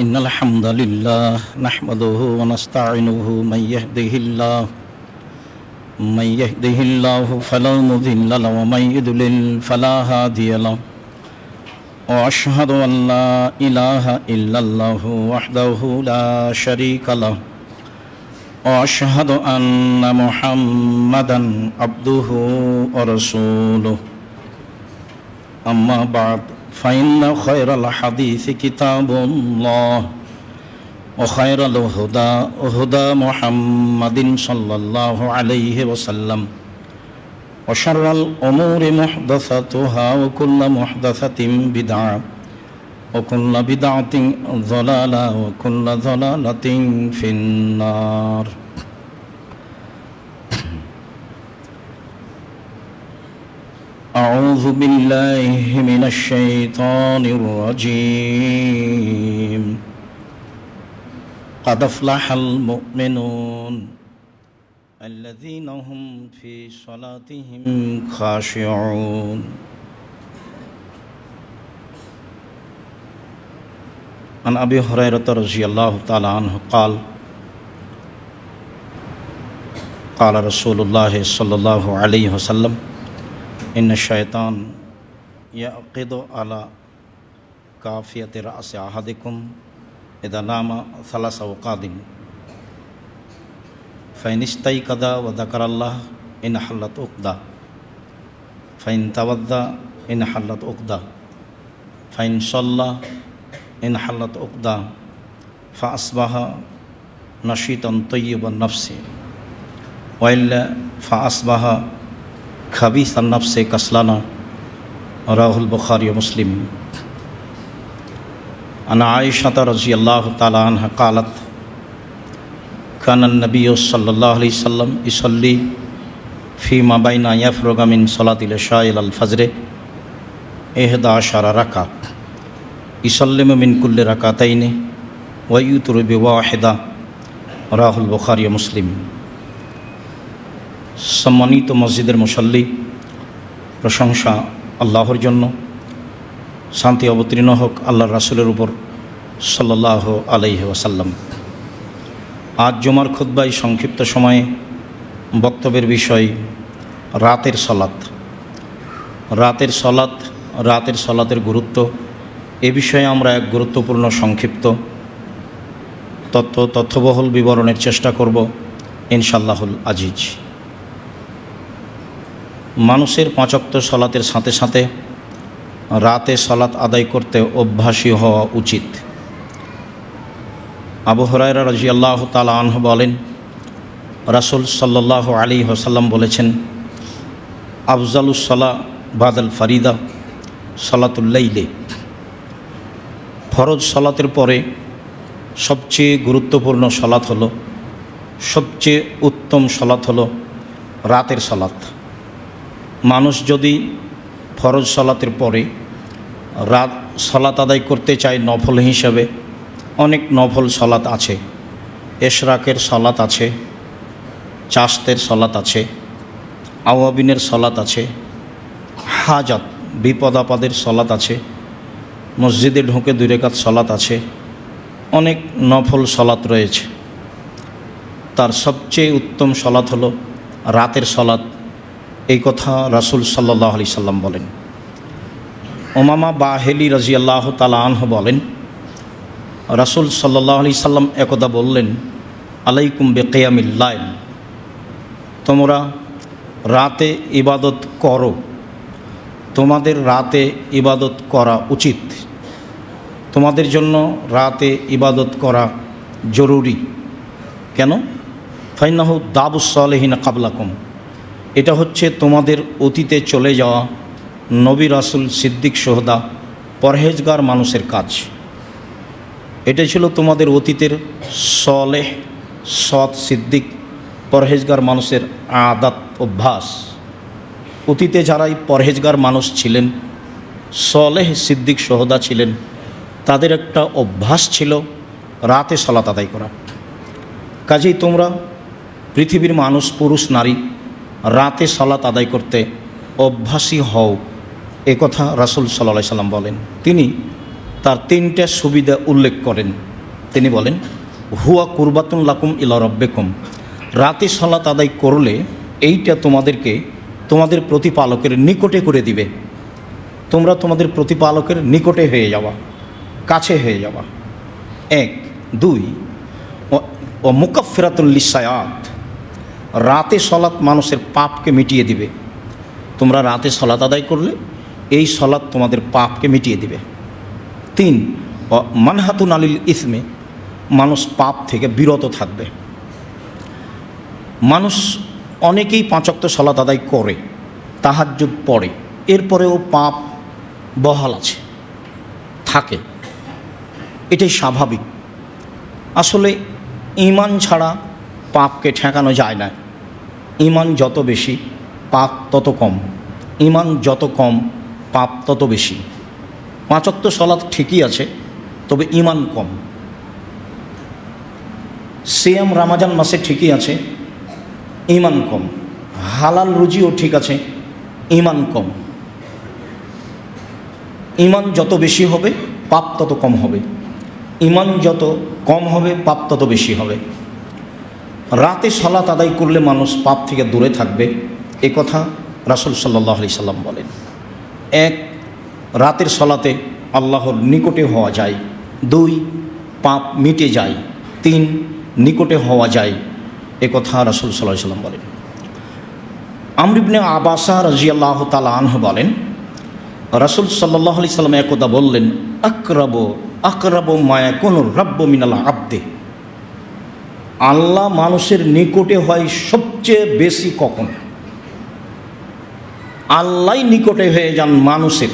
إن الحمد لله نحمده ونستعينه من يهده الله فلا مضل له ومن يضلل فلا هادي له وأشهد أن لا إله إلا الله وحده لا شريك له وأشهد أن محمدا عبده ورسوله أما بعد فإن خير الحديث كتاب الله وخير الهدى هدى محمد صلى الله عليه وسلم وشر الأمور محدثاتها وكل محدثة بدعة وكل بدعة ضلالة وكل ضلالة في النار أعوذ بالله من الشيطان الرجيم قد أفلح المؤمنون الذين هم في صلاتهم خاشعون عن أبي هريرة رضي الله تعالى عنه قال قال رسول الله صلى الله عليه وسلم إن الشيطان يعقد على كافية رأس أحدكم إذا نام ثلاث أوقات فإن استيقظ وذكر الله إن حلت عقدة فإن توضأ إن حلت عقدة فإن صلى إن حلت عقدة فأصبح نشيطا طيب النفس وإلا فأصبح خبيث النفس كسلانا رواه البخاري ومسلم عن عائشة رضي الله تعالى عنها قالت كان النبي صلى الله عليه وسلم يصلي فيما بين يفرغ من صلاة العشاء إلى الفجر 11 ركعة يسلم من كل ركعتين ويوتر بواحدة رواه البخاري ومسلم সম্মানিত মসজিদের মুসল্লি, প্রশংসা আল্লাহর জন্য, শান্তি অবতীর্ণ হোক আল্লাহর রাসূলের উপর সাল্লাল্লাহু আলাইহি ওয়াসাল্লাম। আজ জুমার খুতবায় সংক্ষিপ্ত সময়ে বক্তব্যের বিষয় রাতের সলাত। রাতের সলাতের গুরুত্ব এ বিষয়ে আমরা এক গুরুত্বপূর্ণ সংক্ষিপ্ত তথ্যবহুল বিবরণের চেষ্টা করব ইনশাআল্লাহুল আজিজ। মানুষের 5 ওয়াক্ত সলাতের সাথে সাথে রাতে সলাত আদায় করতে অভ্যাসী হওয়া উচিত। আবু হুরায়রা রাদিয়াল্লাহু তাআলা আনহু বলেন, রাসূল সাল্লাল্লাহু আলাইহি ওয়াসাল্লাম বলেছেন, আফজালুস সালাহ বাদাল ফারিদা সালাতুল লাইলে। ফরজ সলাতের পরে সবচেয়ে গুরুত্বপূর্ণ সলাত হলো, সবচেয়ে উত্তম সলাত হলো রাতের সলাত। মানুষ যদি ফরজ সলাতের পরে রাত সলাত আদায় করতে চায় নফল হিসাবে, অনেক নফল সলাত আছে। এশরাকের সলাত আছে, চাশতের সলাত আছে, আওয়াবিনের সলাত আছে, হাজাত বিপদ আপদের সলাত আছে, মসজিদে ঢুকে 2 রাকাত সলাত আছে, অনেক নফল সলাত রয়েছে। তার সবচেয়ে উত্তম সলাত হলো রাতের সলাত। এই কথা রাসূল সাল্লাল্লাহু আলাইহি সাল্লাম বলেন। উমামা বাহিলি রাদিয়াল্লাহু তাআলা আনহু বলেন, রাসূল সাল্লাল্লাহু আলাইহি সাল্লাম একদা বললেন, আলাইকুম বিকিয়ামিল লাইল, তোমরা রাতে ইবাদত করো, তোমাদের রাতে ইবাদত করা উচিত, তোমাদের জন্য রাতে ইবাদত করা জরুরি। কেন? ফাইন্নাহু দাবুস সালিহিন ক্বাবলাকুম, এটা হচ্ছে তোমাদের অতীতে চলে যাওয়া নবী রাসূল সিদ্দিক শুহাদা পরহেজগার মানুষের কাজ। এটা ছিল তোমাদের অতীতের সলেহ সৎ সিদ্দিক পরহেজগার মানুষের আদাত অভ্যাস। অতীতে যারাই পরহেজগার মানুষ ছিলেন, সলেহ সিদ্দিক শুহাদা ছিলেন, তাদের একটা অভ্যাস ছিল রাতে সালাত আদায় করা। কাজেই তোমরা পৃথিবীর মানুষ, পুরুষ নারী রাতে সালাত আদায় করতে অভ্যাসী হও, একথা রাসূল সাল্লাল্লাহু আলাইহি সাল্লাম বলেন। তিনি তার 3টা সুবিধা উল্লেখ করেন। তিনি বলেন, হুয়া কুরবাতুন লাকুম ইলা রব্বিকুম, রাতে সালাত আদায় করলে এইটা তোমাদেরকে তোমাদের প্রতিপালকের নিকটে করে দিবে। তোমরা তোমাদের প্রতিপালকের নিকটে হয়ে যাওয়া, কাছে হয়ে যাওয়া। 1, 2 ও মুকাফফিরাতুন লিসায়াত, রাতে সালাত মানুষের পাপকে মিটিয়ে দিবে। তোমরা রাতে সালাত আদায় করলে এই সালাত তোমাদের পাপকে মিটিয়ে দিবে। 3, ও মানহাতুন আলিল ইসমে, মানুষ পাপ থেকে বিরত থাকবে। মানুষ অনেকেই 5 ওয়াক্ত সালাত আদায় করে, তাহাজ্জুদ পড়ে, এরপরেও পাপ বহাল আছে, থাকে, এটাই স্বাভাবিক। আসলে ঈমান ছাড়া পাপকে ঠেকানো যায় না। ঈমান যত বেশি পাপ তত কম, ঈমান যত কম পাপ তত বেশি। 5 ওয়াক্ত সালাত ঠিকই আছে, তবে ঈমান কম। সিয়াম রমজান মাসে ঠিকই আছে, ঈমান কম। হালাল রুজিও ঠিক আছে, ঈমান কম। ঈমান যত বেশি হবে পাপ তত কম হবে, ঈমান যত কম হবে পাপ তত বেশি হবে। রাতে সালাত আদায় করলে মানুষ পাপ থেকে দূরে থাকবে, এ কথা রাসূল সাল্লাল্লাহু আলাইহি সাল্লাম বলেন। 1, রাতের সালাতে আল্লাহর নিকটে হওয়া যায়। 2, পাপ মিটে যায়। 3, নিকটে হওয়া যায়, এ কথা রাসূল সাল্লাল্লাহু আলাইহি সাল্লাম বলেন। আমর ইবনে আবাসা রাদিয়াল্লাহু তাআলা আনহু বলেন, রাসূল সাল্লাল্লাহু আলাইহি সাল্লাম একদা বললেন, আকরাবু মা ইয়াকুনুর রাব্বু মিনাল আবদে, আল্লাহ মানুষের নিকটে হয় সবচেয়ে বেশি কখন? আল্লাহ নিকটে হয়ে যান মানুষের।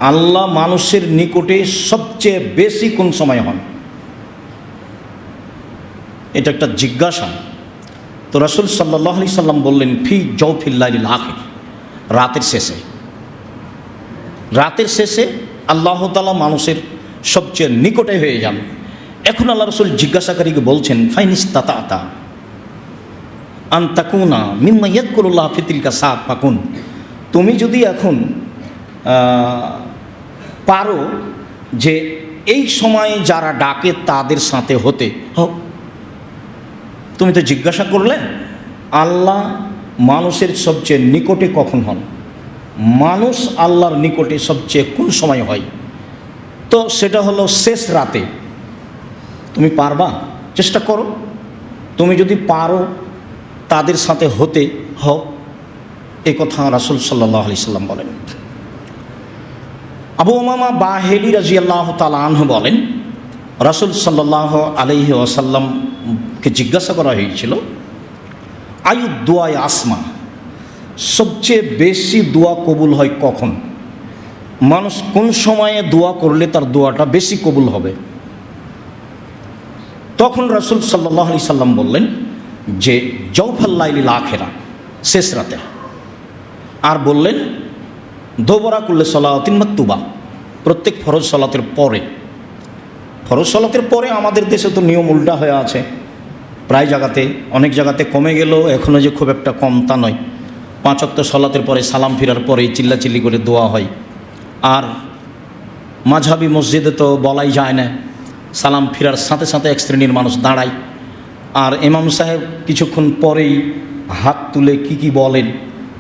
আল্লাহ মানুষের নিকটে সবচেয়ে বেশি কোন সময় হন? এটা একটা জিজ্ঞাসা। তো রাসূল সাল্লাল্লাহু আলাইহি সাল্লাম বললেন, ফি জওফিল লাইলিল আখির, রাতের শেষে। রাতের শেষে আল্লাহ তাআলা মানুষের সবচেয়ে নিকটে হয়ে যান। এখন আল্লাহ রাসূল জিজ্ঞাসাকারীকে বলছেন, ফাইনিস্তাতা আন তাকুনা মিম্মা ইয়াযকুরুল্লাহ ফি তিলকা সাআত ফাকুন, তুমি যদি এখন পারো যে এই সময়ে যারা ডাকে তাদের সাথে হতে হোক। তুমি তো জিজ্ঞাসা করলে আল্লাহ মানুষের সবচেয়ে নিকটে কখন হন, মানুষ আল্লাহর নিকটে সবচেয়ে কোন সময় হয়? তো সেটা হলো শেষ রাতে। তুমি পারবা? চেষ্টা করো। তুমি যদি পারো তাদের সাথে হতে হও, এ কথা রাসূল সাল্লাল্লাহু আলাইহি সাল্লাম বলেন। আবু উমামা বাহিলি রাদিয়াল্লাহু তাআলা আনহু বলেন, রাসূল সাল্লাল্লাহু আলাইহি ওয়াসাল্লামকে জিজ্ঞাসা করা হয়েছিল, আয়ু দোয়া আসমা, সবচেয়ে বেশি দোয়া কবুল হয় কখন? মানুষ কোন সময়ে দোয়া করলে তার দোয়াটা বেশি কবুল হবে? তখন রাসূল সাল্লাল্লাহু আলাইহি সাল্লাম বললেন যে জওফাল লাইলিল আখিরা, শেষ রাতে। আর বললেন দোবরা কুল্লি সালাতিন মাকতুবা, প্রত্যেক ফরজ সালাতের পরে। ফরজ সালাতের পরে আমাদের দেশে তো নিয়ম উল্টা হয়ে আছে, প্রায় জায়গাতে, অনেক জায়গাতে কমে গেলেও এখনও যে খুব একটা কম তা নয়। 5 ওয়াক্ত সালাতের পরে সালাম ফিরার পরেই চিল্লাচিল্লি করে দোয়া হয়। আর মাঝহাবি মসজিদে তো বলাই যায় না, সালাম ফিরার সাথে সাথে এক শ্রেণীর মানুষ দাঁড়ায়, আর ইমাম সাহেব কিছুক্ষণ পরেই হাত তুলে কি বলেন,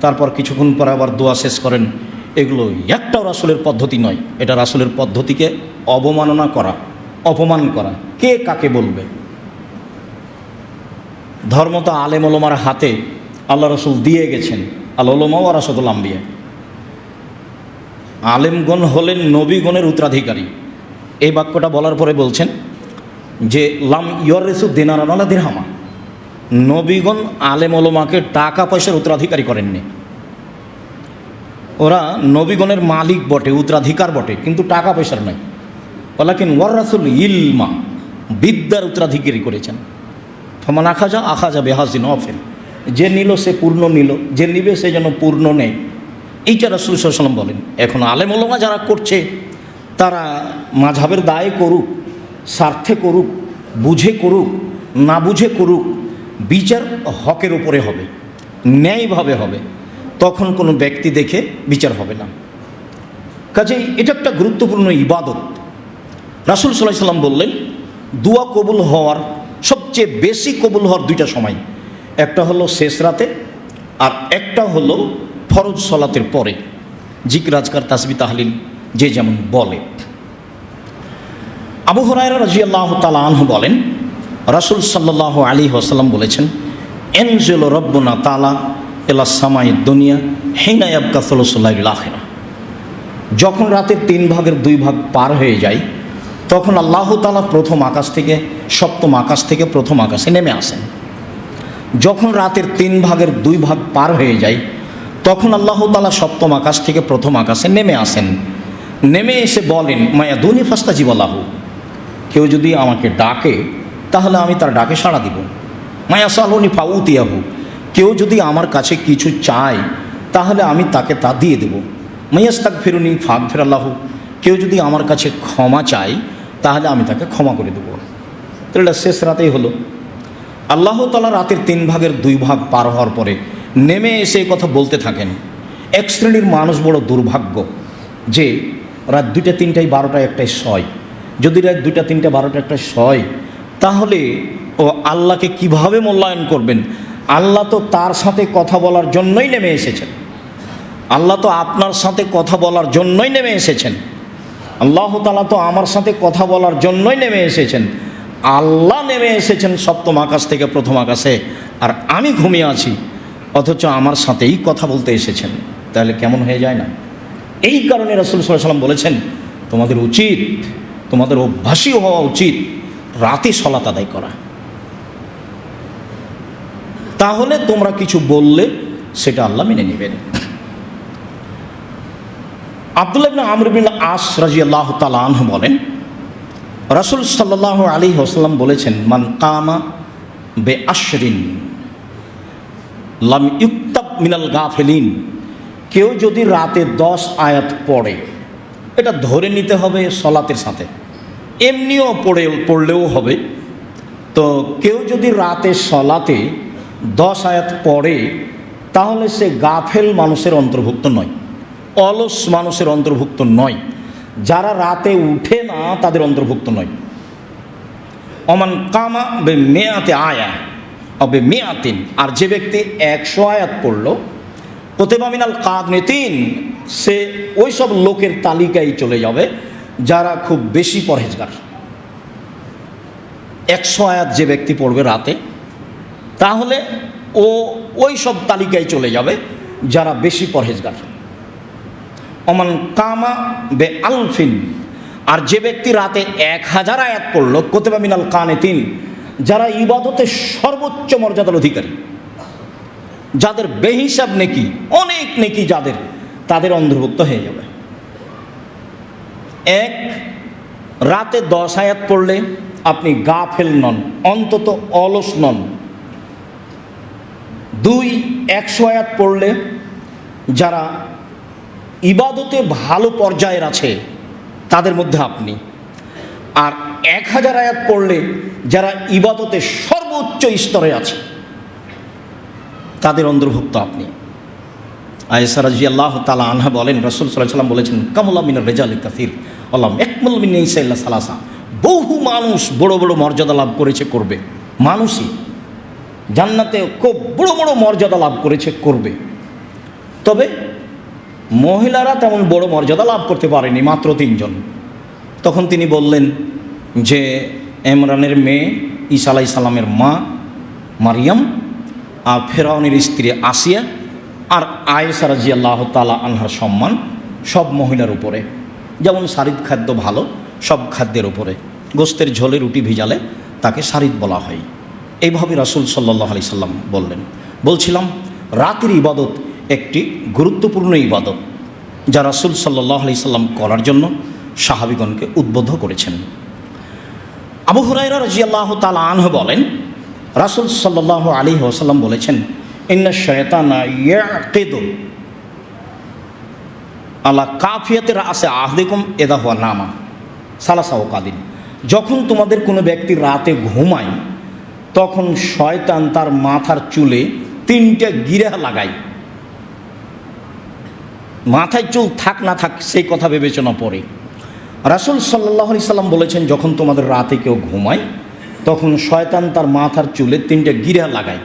তারপর কিছুক্ষণ পরে আবার দোয়া শেষ করেন। এগুলো একটাও রাসূলের পদ্ধতি নয়। এটা রাসূলের পদ্ধতিকে অবমাননা করা, অপমান করা। কে কাকে বলবে? ধর্ম তো আলেম ওলামার হাতে আল্লাহ রাসূল দিয়ে গেছেন। আল উলামা ওয়ারাসাতুল আম্বিয়া, আলেমগণ হলেন নবীগণের উত্তরাধিকারী। এই বাক্যটা বলার পরে বলছেন যে লাম ইয়রিসু দিনারান ওয়ালা দিরহামা, নবীগণ আলেম ওলামাকে টাকা পয়সার উত্তরাধিকারী করেননি। ওরা নবীগণের মালিক বটে, উত্তরাধিকার বটে, কিন্তু টাকা পয়সার নয়। ওয়ালাকিন ওয়ারাসুল ইলমা, বিদ্যার উত্তরাধিকারী করেছেন। ফমান আখাজা বেহাজিন অফেল, যে নিল সে পূর্ণ নিল, যে নিবে সে যেন পূর্ণ নেই। এইটা রাসূল সাল্লাল্লাহু আলাইহি ওয়াসাল্লাম বলেন। এখন আলেম ওলামা যারা করছে তারা মাযহাবের দায়ে করুক, স্বার্থে করুক, বুঝে করুক, না বুঝে করুক, বিচার হকের উপরে হবে, ন্যায়ভাবে হবে। তখন কোনো ব্যক্তি দেখে বিচার হবে না। কাজেই এটা একটা গুরুত্বপূর্ণ ইবাদত। রাসূল সাল্লাল্লাহু আলাইহি সাল্লাম বললেন, দোয়া কবুল হওয়ার সবচেয়ে বেশি কবুল হওয়ার দুইটা সময়, একটা হলো শেষ রাতে আর একটা হলো ফরজ সলাতের পরে, জিকির আজকার তাসবিহ তাহলিল যে যেমন বলে। আবু হুরায়রা রাদিয়াল্লাহু তাআলা আনহু বলেন, রাসূল সাল্লাল্লাহু আলাইহি ওয়াসাল্লাম বলেছেন, এনজিলু রব্বুনা তাআলা ইলা সামাইদ দুনিয়া হিনা ইয়াবকা সুলুসুল লাইলিল আখিরা। যখন রাতের 3 ভাগের 2 ভাগ পার হয়ে যায়, তখন আল্লাহ তাআলা প্রথম আকাশ থেকে সপ্তম আকাশ থেকে প্রথম আকাশে নেমে আসেন। যখন রাতের 3 ভাগের 2 ভাগ পার হয়ে যায়, তখন আল্লাহ তাআলা সপ্তম আকাশ থেকে প্রথম আকাশে নেমে আসেন। নেমে এসে বলেন, মায়াদুনি ফাস্তাজিব লাহু, কেউ যদি আমাকে ডাকে তাহলে আমি তার ডাকে সাড়া দিব। মায়া সালুনি ফাউতিয়াহু, কেউ যদি আমার কাছে কিছু চায় তাহলে আমি তাকে তা দিয়ে দেব। মাইয়াস্তাগফিরুনি ফাগফিরাল্লাহু, কেউ যদি আমার কাছে ক্ষমা চায় তাহলে আমি তাকে ক্ষমা করে দেব। তো এটা শেষ রাতেই হলো। আল্লাহ তাআলা রাতের 3 ভাগের 2 ভাগ পার হওয়ার পরে নেমে এসে এই কথা বলতে থাকেন। এক শ্রেণীর মানুষ বড় দুর্ভাগ্য যে রাত 2টা 3টায় 12টায় 1টায় শয়। যদি রাত 2টা 3টা 12টা 1টায় শয়, তাহলে ও আল্লাহকে কিভাবে মূল্যায়ন করবেন? আল্লাহ তো তার সাথে কথা বলার জন্যই নেমে এসেছেন। আল্লাহ তো আপনার সাথে কথা বলার জন্যই নেমে এসেছেন। আল্লাহ তাআলা তো আমার সাথে কথা বলার জন্যই নেমে এসেছেন। আল্লাহ নেমে এসেছেন সপ্তম আকাশ থেকে প্রথম আকাশে, আর আমি ঘুমিয়ে আছি, অথচ আমার সাথেই কথা বলতে এসেছেন। তাহলে কেমন হয়ে যায় না? এই কারণে রাসূল সাল্লাল্লাহু আলাইহি ওয়াসাল্লাম বলেছেন, তোমাদের উচিত, তোমাদের অভ্যাসী হওয়া উচিত রাতে সালাত আদায় করা। তাহলে তোমরা কিছু বললে সেটা আল্লাহ মেনে নেবেন। আব্দুল্লাহ ইবনে আমর ইবনে আস রাদিয়াল্লাহু তাআলা আনহু বলেন, রাসূল সাল্লাল্লাহু আলাইহি ওয়াসাল্লাম বলেছেন, মান কামা বিআশরিন লাম ইউক্তাব মিনাল গাফিলিন, কেউ যদি রাতে 10 আয়াত পড়ে, এটা ধরে নিতে হবে সলাতের সাথে, এমনিও পড়লেও হবে। তো কেউ যদি রাতে সলাতে 10 আয়াত পড়ে, তাহলে সে গাফেল মানুষের অন্তর্ভুক্ত নয়, অলস মানুষের অন্তর্ভুক্ত নয়, যারা রাতে উঠে না তাদের অন্তর্ভুক্ত নয়। অমান কামা বে মেয়াতে আয়া অবে মেয়াতিন, আর যে ব্যক্তি 100 আয়াত পড়ল, কুতিবা মিনাল কানিতিন, সে ওই সব লোকের তালিকায় চলে যাবে যারা খুব বেশি পরহেজগার। 100 আয়াত যে ব্যক্তি পড়বে রাতে, তাহলে ও ওই সব তালিকায় চলে যাবে যারা বেশি পরহেজগার। অমান কামা বে আলফিন, আর যে ব্যক্তি রাতে 1000 আয়াত পড়ল, কুতিবা মিনাল কানিতিন, যারা ইবাদতের সর্বোচ্চ মর্যাদার অধিকারী, যাদের বেহিসাব নেকি, অনেক নেকি যাদের, তাদের অন্তর্ভুক্ত হয়ে যাবে। এক, রাতে 10 আয়াত পড়লে আপনি গাফেল নন, অন্তত অলস নন। 2, 100 আয়াত পড়লে যারা ইবাদতে ভালো পর্যায়ের আছে তাদের মধ্যে আপনি। আর 1000 আয়াত পড়লে যারা ইবাদতে সর্বোচ্চ স্তরে আছে তাদের অন্তর্ভুক্ত আপনি। আয়েশা রাদিয়াল্লাহু তাআলা আনহা বলেন, রাসূল সাল্লাল্লাহু আলাইহি ওয়াসাল্লাম বলেছেন, কামুলা মিনার রিজালি কাসীর ওয়ালাম ইয়াকমুল মিন নিসা ইল্লা সালাসা, বহু মানুষ বড় বড় মর্যাদা লাভ করেছে করবে, মানুষই জান্নাতে খুব বড় বড় মর্যাদা লাভ করেছে করবে, তবে মহিলারা তেমন বড় মর্যাদা লাভ করতে পারেনি, মাত্র 3 জন। তখন তিনি বললেন যে ইমরানের মেয়ে ঈসা আলাইহিস সালামের মা মারিয়াম, আর ফেরাউনের স্ত্রী আসিয়া, আর আয়েশা রাদিয়াল্লাহু তাআলা আনহার সম্মান সব মহিলার উপরে। যেমন সারিদ খাদ্য ভালো, সব খাদ্যের উপরে। গোস্তের ঝোলে রুটি ভিজালে তাকে সারিদ বলা হয়। এইভাবে রাসূল সাল্লাল্লাহু আলাইহি সাল্লাম বললেন। বলছিলাম রাতের ইবাদত একটি গুরুত্বপূর্ণ ইবাদত, যা রাসূল সাল্লাল্লাহু আলাইহি সাল্লাম করার জন্য সাহাবীগণকে উদ্বুদ্ধ করেছেন। আবু হুরায়রা রাদিয়াল্লাহু তাআলা আনহু বলেন, রাসূল সাল্লাল্লাহু আলাইহি ওয়াসাল্লাম বলেছেন, ইন্না শায়তানা ইয়াকিদু আলা কাফিয়াতে রাসে আহদিকুম ইযা হুয়া নামা সালাসা ওয়াকাদিন, যখন তোমাদের কোনো ব্যক্তি রাতে ঘুমায়, তখন শয়তান তার মাথার চুলে 3টে গিরা লাগায়। মাথায় চুল থাক না থাক সেই কথা বিবেচনা পড়ে। রাসূল সাল্লাল্লাহু আলাইহি সাল্লাম বলেছেন, যখন তোমাদের রাতে কেউ ঘুমায় তখন শয়তান তার মাথার চুলে 3টে গিরা লাগায়।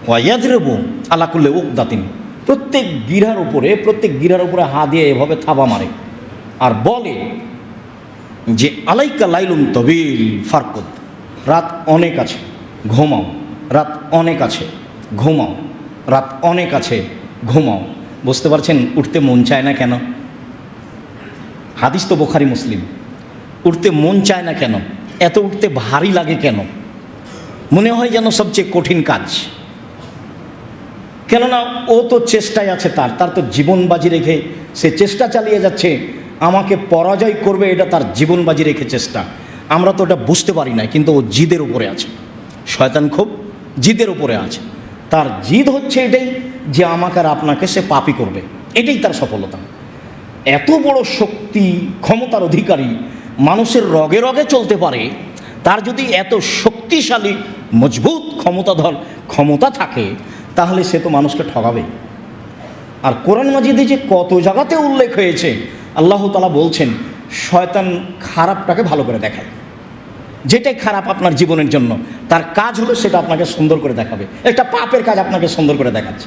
ওয়াইয়াদরিবু আলা কুল্লি উকদাতিন, প্রত্যেক গিরার উপরে হাত দিয়ে এভাবে থাবা মারে আর বলে যে আলাইকা লাইলুন তবিল ফারকুদ, রাত অনেক আছে ঘুমাও, রাত অনেক আছে ঘুমাও, রাত অনেক আছে ঘুমাও। বুঝতে পারছেন উঠতে মন চায় না কেন? হাদিস তো বুখারী মুসলিম। উঠতে মন চায় না কেন? এত উঠতে ভারী লাগে কেন? মনে হয় যেন সবচেয়ে কঠিন কাজ। কেননা ও তো চেষ্টায় আছে, তার তো জীবন বাজি রেখে সে চেষ্টা চালিয়ে যাচ্ছে, আমাকে পরাজয় করবে, এটা তার জীবন বাজি রেখে চেষ্টা। আমরা তো ওটা বুঝতে পারি না, কিন্তু ও জিদের উপরে আছে। শয়তান খুব জিদের উপরে আছে। তার জিদ হচ্ছে এটাই যে আমাকে আর আপনাকে সে পাপী করবে, এটাই তার সফলতা। এত বড় শক্তি ক্ষমতার অধিকারী, মানুষের রগে রগে চলতে পারে, তার যদি এত শক্তিশালী মজবুত ক্ষমতা থাকে, তাহলে সে তো মানুষকে ঠকাবে। আর কোরআন মাজিদে যে কত জায়গাতে উল্লেখ হয়েছে, আল্লাহ তাআলা বলছেন শয়তান খারাপটাকে ভালো করে দেখায়। যেটাই খারাপ আপনার জীবনের জন্য, তার কাজ হলো সেটা আপনাকে সুন্দর করে দেখাবে। একটা পাপের কাজ আপনাকে সুন্দর করে দেখাচ্ছে,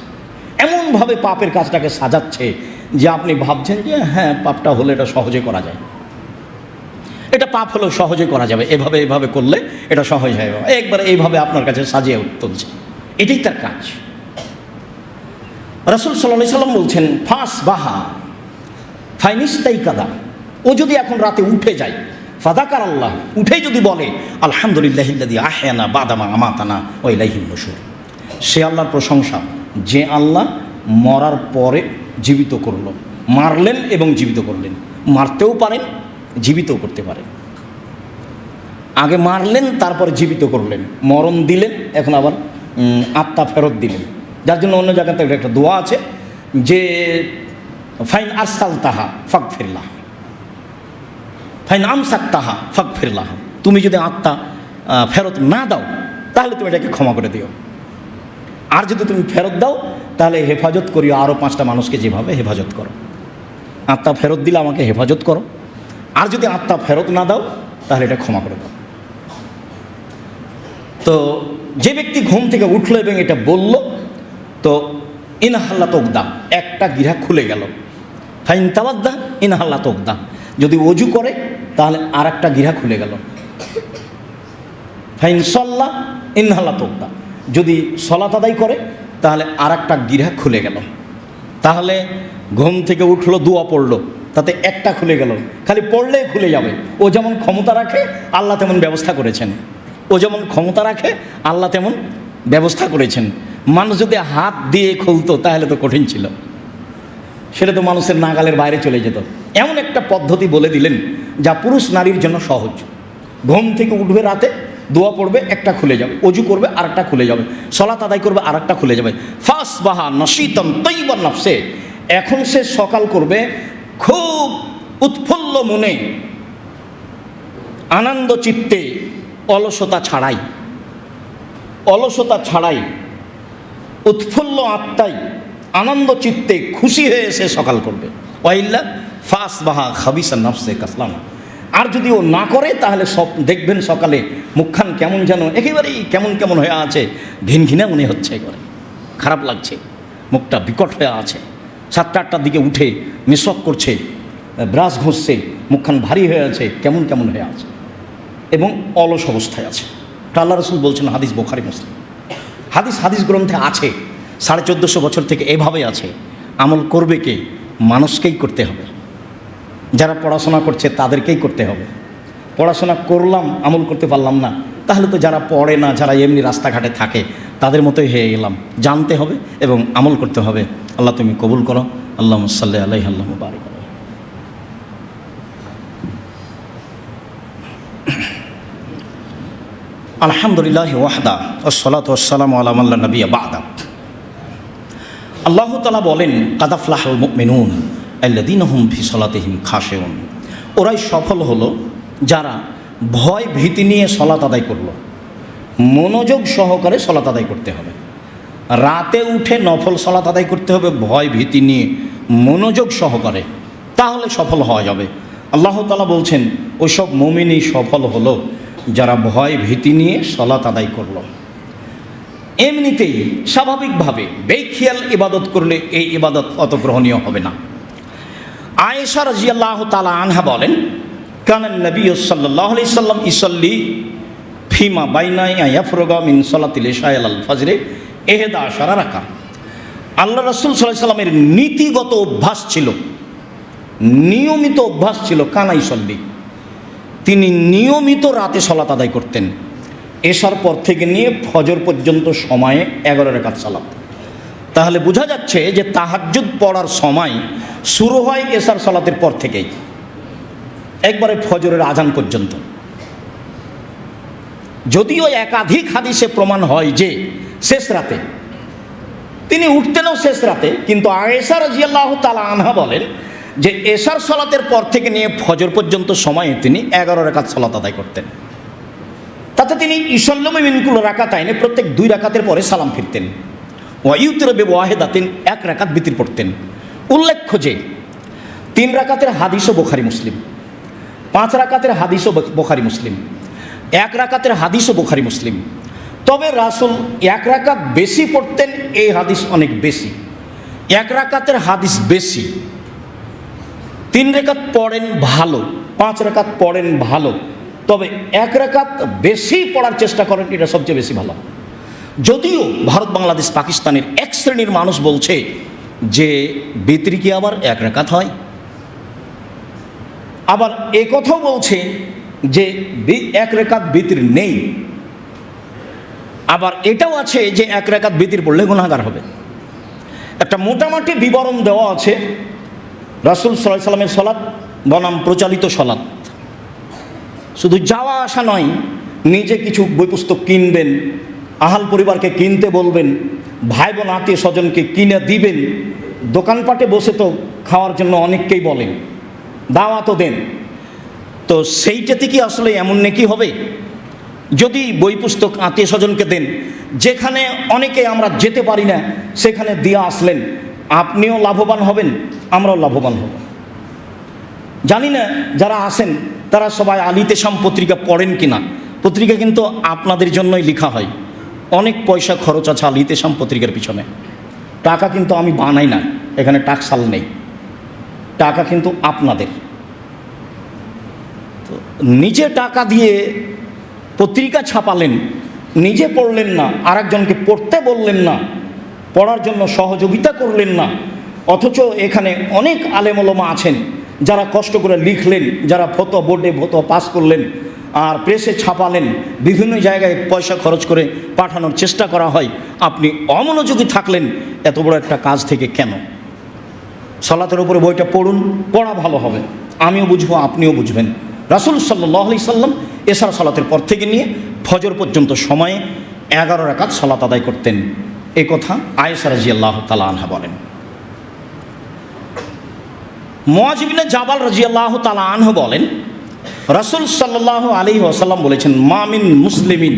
এমনভাবে পাপের কাজটাকে সাজাচ্ছে যে আপনি ভাবছেন যে হ্যাঁ, পাপটা হলে এটা সহজে করা যায়, এটা পাপ হলেও সহজে করা যাবে, এভাবে করলে এটা সহজ হয়, একবার এইভাবে আপনার কাছে সাজিয়ে তুলছে। এটাই তার কাজ। রাসূল সাল্লাল্লাহু আলাইহি সাল্লাম বলছেন ফাসবাহা ফাইনিস্তাইকাদা, ও যদি এখন রাতে উঠে যায়, ফাযাকার আল্লাহ, উঠেই যদি বলে আলহামদুলিল্লাহিল্লাযী আহয়ানা বাদামা আমাতানা ওয়া ইলাইহিন নুশুর, সে আল্লাহর প্রশংসা যে আল্লাহ মরার পরে জীবিত করলো, মারলেন এবং জীবিত করলেন। মারতেও পারেন, জীবিতও করতে পারেন। আগে মারলেন, তারপরে জীবিত করলেন, মরণ দিলেন, এখন আবার আত্মা ফেরত দিলেন। যার জন্য অন্য জায়গাতে একটা দোয়া আছে যে ফাইন আরসালতাহা ফাগফিরলাহ, ফাইন আমসাকতাহা ফাগফিরলাহ, তুমি যদি আত্মা ফেরত না দাও তাহলে তুমি এটাকে ক্ষমা করে দিও, আর যদি তুমি ফেরত দাও তাহলে হেফাজত করিও আরও 5টা মানুষকে, যেভাবে হেফাজত করো। আত্মা ফেরত দিলে আমাকে হেফাজত করো, আর যদি আত্মা ফেরত না দাও তাহলে এটা ক্ষমা করে দাও। তো যে ব্যক্তি ঘুম থেকে উঠলো এবং এটা বলল, তো ইনহাল্লা তোকদা, একটা গিরা খুলে গেল। ফাইন তাওয়াদ্দা ইনহাল্লা তোকদা, যদি অজু করে তাহলে আর একটা গিরা খুলে গেল। ফাইন সল্লা ইনহাল্লা তোকদা, যদি সলাত আদায় করে তাহলে আর একটা গিরা খুলে গেল। তাহলে ঘুম থেকে উঠলো, দোয়া পড়লো, তাতে একটা খুলে গেল। খালি পড়লেই খুলে যাবে। ও যেমন ক্ষমতা রাখে আল্লাহ তেমন ব্যবস্থা করেছেন, ও যেমন ক্ষমতা রাখে আল্লাহ তেমন ব্যবস্থা করেছেন। মানুষ যদি হাত দিয়ে খুলতো তাহলে তো কঠিন ছিল, সেটা তো মানুষের নাগালের বাইরে চলে যেত। এমন একটা পদ্ধতি বলে দিলেন যা পুরুষ নারীর জন্য সহজ। ঘুম থেকে উঠবে রাতে, দোয়া পড়বে, একটা খুলে যাবে, অজু করবে আর একটা খুলে যাবে, সলাত আদায় করবে আর একটা খুলে যাবে। ফাসবাহা নশীতান তাইয়্যিবান নাফসে, এখন সে সকাল করবে খুব উৎফুল্ল মনে, আনন্দ চিত্তে, অলসতা ছাড়াই, উৎফুল্ল আত্মায়, আনন্দ চিত্তে, খুশি হয়ে সে সকাল করবে। ওয়াইল্লা ফাসবাহা খাবিসা নাফসে কাসলানা, আর যদি ও না করে তাহলে সব দেখবেন সকালে মুখখান কেমন যেন একেবারেই কেমন হয়ে আছে, ঘিনঘিনা মনে হচ্ছে, করে খারাপ লাগছে, মুখটা বিকট হয়ে আছে। 7টা-8টার দিকে উঠে মিসওয়াক করছে, ব্রাশ ঘষছে, মুখখান ভারী হয়ে আছে, কেমন হয়ে আছে এবং অলস অবস্থায় আছে। আল্লাহ রাসূল বলছেন, হাদিস বুখারী মুসলিম, হাদিস গ্রন্থে আছে। 1450 বছর থেকে এভাবে আছে। আমল করবে কে? মানুষকেই করতে হবে। যারা পড়াশোনা করছে তাদেরকেই করতে হবে। পড়াশোনা করলাম, আমল করতে পারলাম না, তাহলে তো যারা পড়ে না, যারা এমনি রাস্তাঘাটে থাকে তাদের মতোই হয়ে গেলাম। জানতে হবে এবং আমল করতে হবে। আল্লাহ তুমি কবুল করো। আল্লাহুম্মা সাল্লি আলাইহি আল্লাহুম্মা বারিক আলাইহি। আলহামদুলিল্লাহ ওয়াহদা ওয়াসসালাতু ওয়াসসালামু আলা মান লা নাবিয়্যা বা'দা। আল্লাহ তাআলা বলেন, কাদ আফলাহাল মুমিনুন আল্লাযীনা হুম ফি সলাতিহিম খাশিউন, ওরাই সফল হলো যারা ভয় ভীতি নিয়ে সলাত আদায় করলো। মনোযোগ সহকারে সলাত আদায় করতে হবে। রাতে উঠে নফল সলাত আদায় করতে হবে ভয় ভীতি নিয়ে, মনোযোগ সহকারে, তাহলে সফল হওয়া যাবে। আল্লাহ তাআলা বলছেন ওইসব মুমিনই সফল হলো যারা ভয় ভীতি নিয়ে সালাত আদায় করলো। এমনিতেই স্বাভাবিকভাবে বেখেয়াল ইবাদত করলে এই ইবাদত অত গ্রহণীয় হবে না। আয়েশা রাদিয়াল্লাহু তাআলা আনহা বলেন, কানান নবী সাল্লাল্লাহু আলাইহি সাল্লাম ইসাল্লি ফিমা বাইনা ইয়াফরুগা মিন সালাতিল ইশা ইলাল ফজরে 11 রাকাত। আল্লাহ রাসূল সাল্লাল্লাহু আলাইহি সাল্লামের নীতিগত অভ্যাস ছিল, নিয়মিত অভ্যাস ছিল, কানা ইসাল্লি, তিনি নিয়মিত রাতে সালাত আদায় করতেন। এশার পর থেকে নিয়ে ফজর পর্যন্ত সময়ে 11 রাকাত সালাত। তাহলে বোঝা যাচ্ছে যে তাহাজ্জুদ পড়ার সময় শুরু হয় এশার সালাতের পর থেকেই, একবারে ফজরের আজান পর্যন্ত। যদিও একাধিক হাদিসে প্রমাণ হয় যে শেষ রাতে তিনি উঠতেনও শেষ রাতে, কিন্তু আয়েশা রাদিয়াল্লাহু তাআলা আনহা বলেন যে এশার সালাতের পর থেকে নিয়ে ফজর পর্যন্ত সময়ে তিনি 11 রাকাত সালাত আদায় করতেন। তাতে তিনি ইসাল্লামু মিন কুল্লি রাকাতাইনে প্রত্যেক 2 রাকাতের পরে সালাম ফিরতেন। ওয়া ইউতিরু বিওয়াহিদাতিন, 1 রাকাত বিতির পড়তেন। উল্লেখ্য যে 3 রাকাতের হাদিসও বুখারী মুসলিম, 5 রাকাতের হাদিসও বুখারী মুসলিম, 1 রাকাতের হাদিসও বুখারী মুসলিম। তবে রাসূল 1 রাকাত বেশি পড়তেন, এই হাদিস অনেক বেশি। 1 রাকাতের হাদিস বেশি, 3 রাকাত পড়েন ভালো, 5 রাকাত পড়েন ভালো, তবে 1 রাকাত বেশি পড়ার চেষ্টা করেন, এটা সবচেয়ে বেশি ভালো। যদিও ভারত, বাংলাদেশ, পাকিস্তানের এক শ্রেণীর মানুষ বলছে যে বিতরি কি আবার 1 রাকাত হয়, আবার এ কথাও বলছে যে 1 রাকাত বিতর নেই, আবার এটাও আছে যে 1 রাকাত বিতর পড়লে গুনাহগার হবে। একটা মোটামুটি বিবরণ দেওয়া আছে রাসূল সাল্লাল্লাহু আলাইহি সাল্লামের সালাত বনাম প্রচলিত সালাত। শুধু যাওয়া আসা নয়, নিজে কিছু বই পুস্তক কিনবেন, আহাল পরিবারকে কিনতে বলবেন, ভাই বোন আত্মীয় স্বজনকে কিনে দিবেন, দোকানপাটে বসে তো খাওয়ার জন্য অনেককেই বলেন, দাওয়াতও দেন। তো সেইটাতে কি আসলে এমন নেকি হবে? যদি বই পুস্তক আত্মীয় স্বজনকে দেন, যেখানে অনেকে আমরা যেতে পারি না সেখানে দিয়ে আসলেন, আপনিও লাভবান হবেন, আমরাও লাভবান হব। জানি না যারা আসেন তারা সবাই আল ইতিসাম পত্রিকা পড়েন কিনা। পত্রিকা কিন্তু আপনাদের জন্যই লেখা হয়, অনেক পয়সা খরচ আছে আল ইতিসাম পত্রিকার পিছনে। টাকা কিন্তু আমি বানাই না, এখানে টাকসাল নেই, টাকা কিন্তু আপনাদের। তো নিজে টাকা দিয়ে পত্রিকা ছাপালেন, নিজে পড়লেন না, আরেকজনকে পড়তে বললেন না, পড়ার জন্য সহযোগিতা করলেন না, অথচ এখানে অনেক আলেম ওলামা আছেন যারা কষ্ট করে লিখলেন, যারা ফতোয়া বোর্ডে ফতোয়া পাস করলেন আর প্রেসে ছাপালেন, বিভিন্ন জায়গায় পয়সা খরচ করে পাঠানোর চেষ্টা করা হয়। আপনি অমনোযোগী থাকলেন এত বড় একটা কাজ থেকে কেন? সালাতের উপরে বইটা পড়ুন, পড়া ভালো হবে, আমিও বুঝবো, আপনিও বুঝবেন। রাসূল সাল্লাল্লাহু আলাইহি সাল্লাম এশার সালাতের পর থেকে নিয়ে ফজর পর্যন্ত সময়ে 11 রাকাত সালাত আদায় করতেন, এ কথা আয়েশা রাদিয়াল্লাহু তাআলা আনহা বলেন। মুআয ইবনে জাবাল রাদিয়াল্লাহু তাআলা আনহু বলেন, রাসূল সাল্লাল্লাহু আলাইহি ওয়াসাল্লাম বলেছেন, মা মিন মুসলিমিন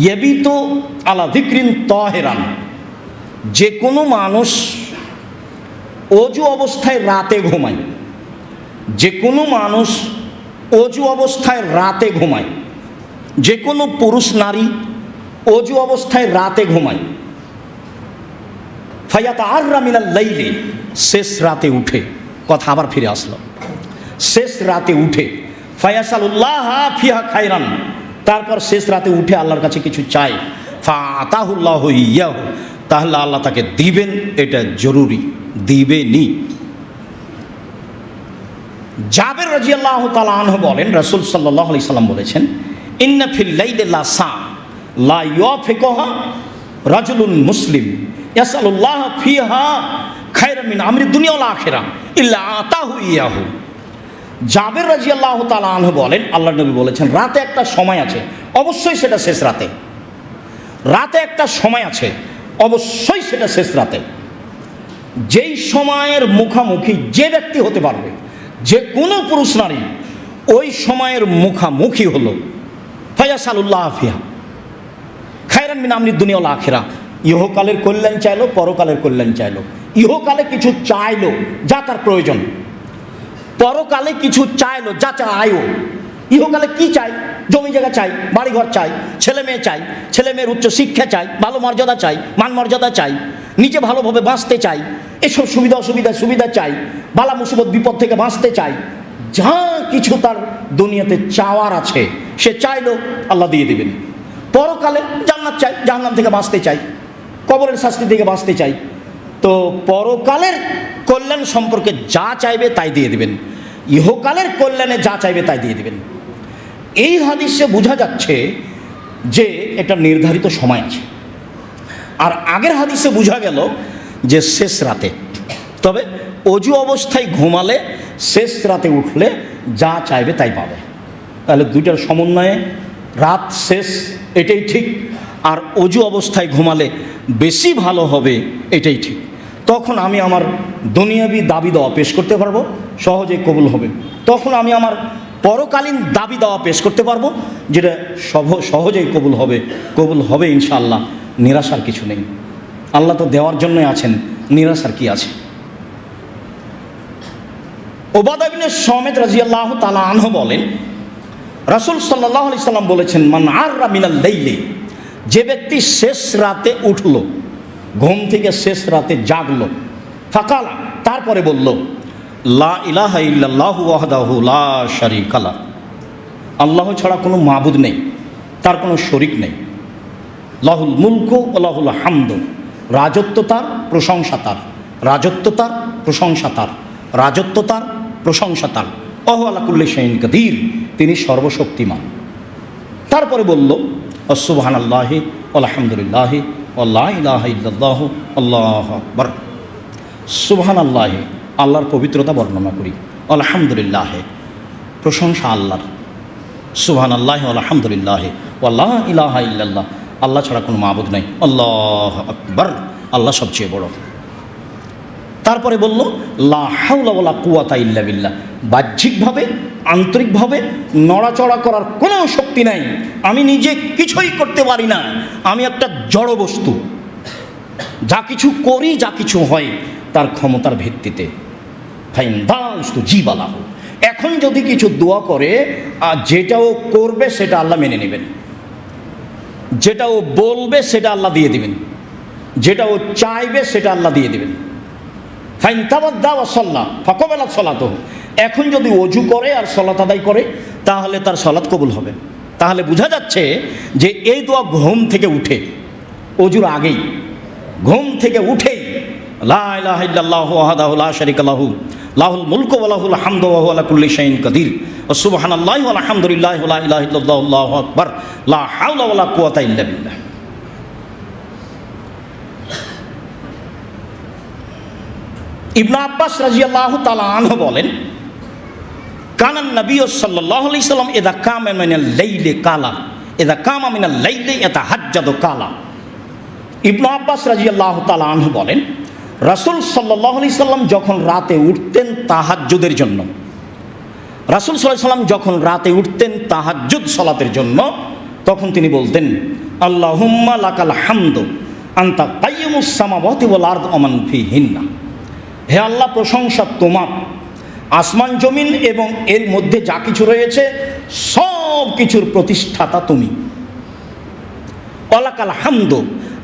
ইয়াবিতু আলা যিকরিন তাহিরান, যে কোনো মানুষ অজু অবস্থায় রাতে ঘুমায়, যে কোনো মানুষ অজু অবস্থায় রাতে ঘুমায়, যে কোনো পুরুষ নারী অজু অবস্থায় রাতে ঘুমায়, ফায়াতাআররা মিনাল লাইলি, শেষ রাতে উঠে, কথা আবার ফিরে আসলো, শেষ রাতে উঠে, ফায়াসালুল্লাহ ফিহা খায়রান, তারপর শেষ রাতে উঠে আল্লাহর কাছে কিছু চায়, ফাআতাহুল্লাহু ইয়াহু, তাহলে আল্লাহ তাকে দিবেন, এটা জরুরি, দিবেনি। জাবের রাদিয়াল্লাহু তাআলা আনহু বলেন, রাসূল সাল্লাল্লাহু আলাইহি সাল্লাম বলেছেন, ইন্না ফিল লাইলি লা সা লা ইয়াফিকুহা রাজুলুন মুসলিম ইয়াসালুল্লাহ ফিহা খায়রাম মিন আমরি দুনিয়া ওয়াল আখিরা ইল্লা আতাহু ইয়াহু। জাবের রাদিয়াল্লাহু তাআলা আনহু বলেন, আল্লাহর নবী বলেছেন, রাতে একটা সময় আছে, অবশ্যই সেটা শেষ রাতে, রাতে একটা সময় আছে, অবশ্যই সেটা শেষ রাতে, যেই সময়ের মুখামুখি যে ব্যক্তি হতে পারবে, যে কোনো পুরুষ নারী ওই সময়ের মুখামুখি হলো, ফায়াসালুল্লাহ ফিহা খায়রান মিন আমরি দুনিয়া ওয়াল আখিরা, ইহকালের কল্যাণ চাইলো, পরকালের কল্যাণ চাইলো, ইহকালে কিছু চাইলো যা তার প্রয়োজন, পরকালে কিছু চাইলো, যা চাইও। ইহকালে কি চাই? জমি জায়গা চাই, বাড়িঘর চাই, ছেলে মেয়ে চাই, ছেলে মেয়ের উচ্চ শিক্ষা চাই, ভালো মর্যাদা চাই, মান মর্যাদা চাই, নিজে ভালোভাবে বাঁচতে চাই, এসব সুবিধা চাই, বালা মুসিবত বিপদ থেকে বাঁচতে চাই। যা কিছু তার দুনিয়াতে চাওয়ার আছে সে চাইলো, আল্লাহ দিয়ে দিবেন। পরকালে জান্নাত চাই, জাহান্নাম থেকে বাঁচতে চাই, কবরের শাস্তি থেকে বাঁচতে চাই। তো পরকালের কল্যাণ সম্পর্কে যা চাইবে তাই দিয়ে দিবেন, ইহকালের কল্যাণে যা চাইবে তাই দিয়ে দিবেন। এই হাদিসে বোঝা যাচ্ছে যে একটা নির্ধারিত সময় আছে। আর আগের হাদিসে বোঝা গেল যে শেষ রাতে, তবে অজু অবস্থায় ঘুমালে শেষ রাতে উঠলে যা চাইবে তাই পাবে। তাহলে দুইটার সমন্বয়ে রাত শেষ, এটাই ঠিক। আর অজু অবস্থায় ঘুমালে বেশি ভালো হবে, এটাই ঠিক। তখন আমি আমার দুনিয়াবি দাবি দেওয়া পেশ করতে পারবো, সহজেই কবুল হবে। তখন আমি আমার পরকালীন দাবি দেওয়া পেশ করতে পারবো, যেটা সহজেই কবুল হবে ইনশাআল্লাহ। নিরাশার কিছু নেই, আল্লাহ তো দেওয়ার জন্যই আছেন, নিরাশার কি আছে? উবাদা ইবনে সামিত রাদিয়াল্লাহু তাআলা আনহু বলেন, রাসূল সাল্লাল্লাহু আলাইহি সাল্লাম বলেছেন, মান আররা মিনাল লাইলি, যে ব্যক্তি শেষ রাতে উঠল, ঘুম থেকে শেষ রাতে জাগলো, ফাকালা, তারপরে বলল, লা ইলাহা ইল্লাল্লাহু ওয়াহদাহু লা শারীকা লাহু, আল্লাহ ছাড়া কোনো মাবুদ নেই, তার কোনো শরীক নেই। লাহুল মুলকু ওয়া লাহুল হামদু, রাজত্ব তার, প্রশংসা তার, রাজত্ব তার, প্রশংসা তার, রাজত্ব তার, প্রশংসা তার। ওয়া হুয়া আলা কুল্লি শাইইন কাদির, তিনি সর্বশক্তিমান। তারপরে বলল, সুবহানাল্লাহি আলহামদুলিল্লাহি ওয়া লা ইলাহা ইল্লাল্লাহু আল্লাহু আকবার। সুবহানাল্লাহি, আল্লাহর পবিত্রতা বর্ণনা করি, আলহামদুলিল্লাহ, প্রশংসা আল্লাহর, সুবহানাল্লাহি আলহামদুলিল্লাহি ওয়া লা ইলাহা ইল্লাল্লাহ, আল্লাহ ছাড়া কোনো মাবুদ নাই, আল্লাহু আকবার, আল্লাহ সবচেয়ে বড়। তারপরে বলল, লা হাওলা ওয়ালা কুওয়াতা ইল্লা বিল্লাহ, বাহ্যিকভাবে আন্তরিকভাবে নড়াচড়া করার কোনো শক্তি নাই, আমি নিজে কিছুই করতে পারি না, আমি একটা জড় বস্তু, যা কিছু করি যা কিছু হয় তার ক্ষমতার ভিত্তিতে। ফাইন দাউস্তু জিবালাহ, এখন যদি কিছু দোয়া করে, আর যেটাও করবে সেটা আল্লাহ মেনে নেবেন, যেটাও বলবে সেটা আল্লাহ দিয়ে দিবেন, যেটাও চাইবে সেটা আল্লাহ দিয়ে দিবেন। ফাইন তাওয়াদ্দা ওয়া সাল্লা ফাকাবালাত সালাতুহু, এখন যদি অজু করে আর সালাত আদায় করে তাহলে তার সালাত কবুল হবে। তাহলে বোঝা যাচ্ছে যে এই দোয়া ঘুম থেকে উঠে, অজুর আগেই, ঘুম থেকে উঠেই, লা ইলাহা ইল্লাল্লাহু ওয়াহদাহু লা শারীকা লাহু লাহুল মুলকু ওয়া লাহুল হামদু ওয়া হুয়া আলা কুল্লি শাইইন কাদির সুবহানাল্লাহি ওয়া আলহামদুলিল্লাহি ওয়া লা ইলাহা ইল্লাল্লাহু আল্লাহু আকবার লা হাওলা ওয়া লা কুওয়াতা ইল্লা বিল্লাহ। ইবনে আব্বাস রাদিয়াল্লাহু তাআলা আনহু বলেন, কানান নবী সাল্লাল্লাহু আলাইহি সাল্লাম ইযা কামা মিনাল লাইলি কালা, ইযা কামা মিনাল লাইলি ইয়াতাহাজ্জাদু কালা। ইবনে আব্বাস রাদিয়াল্লাহু তাআলা আনহু বলেন, রাসূল সাল্লাল্লাহু আলাইহি সাল্লাম যখন রাতে উঠতেন তাহাজ্জুদের জন্য, রাসূল সাল্লাল্লাহু আলাইহি সাল্লাম যখন রাতে উঠতেন তাহাজ্জুদ সালাতের জন্য, তখন তিনি বলতেন, আল্লাহুম্মা লাকাল হামদু আনতা কাইয়্যুমুস সামাওয়াতি ওয়াল আরদ ওয়া মান ফিহিন্না, হে আল্লাহ প্রশংসা তোমার, আসমান জমিন এবং এর মধ্যে যা কিছু রয়েছে সব কিছুর প্রতিষ্ঠাতা তুমি। ওয়ালাকাল হামদু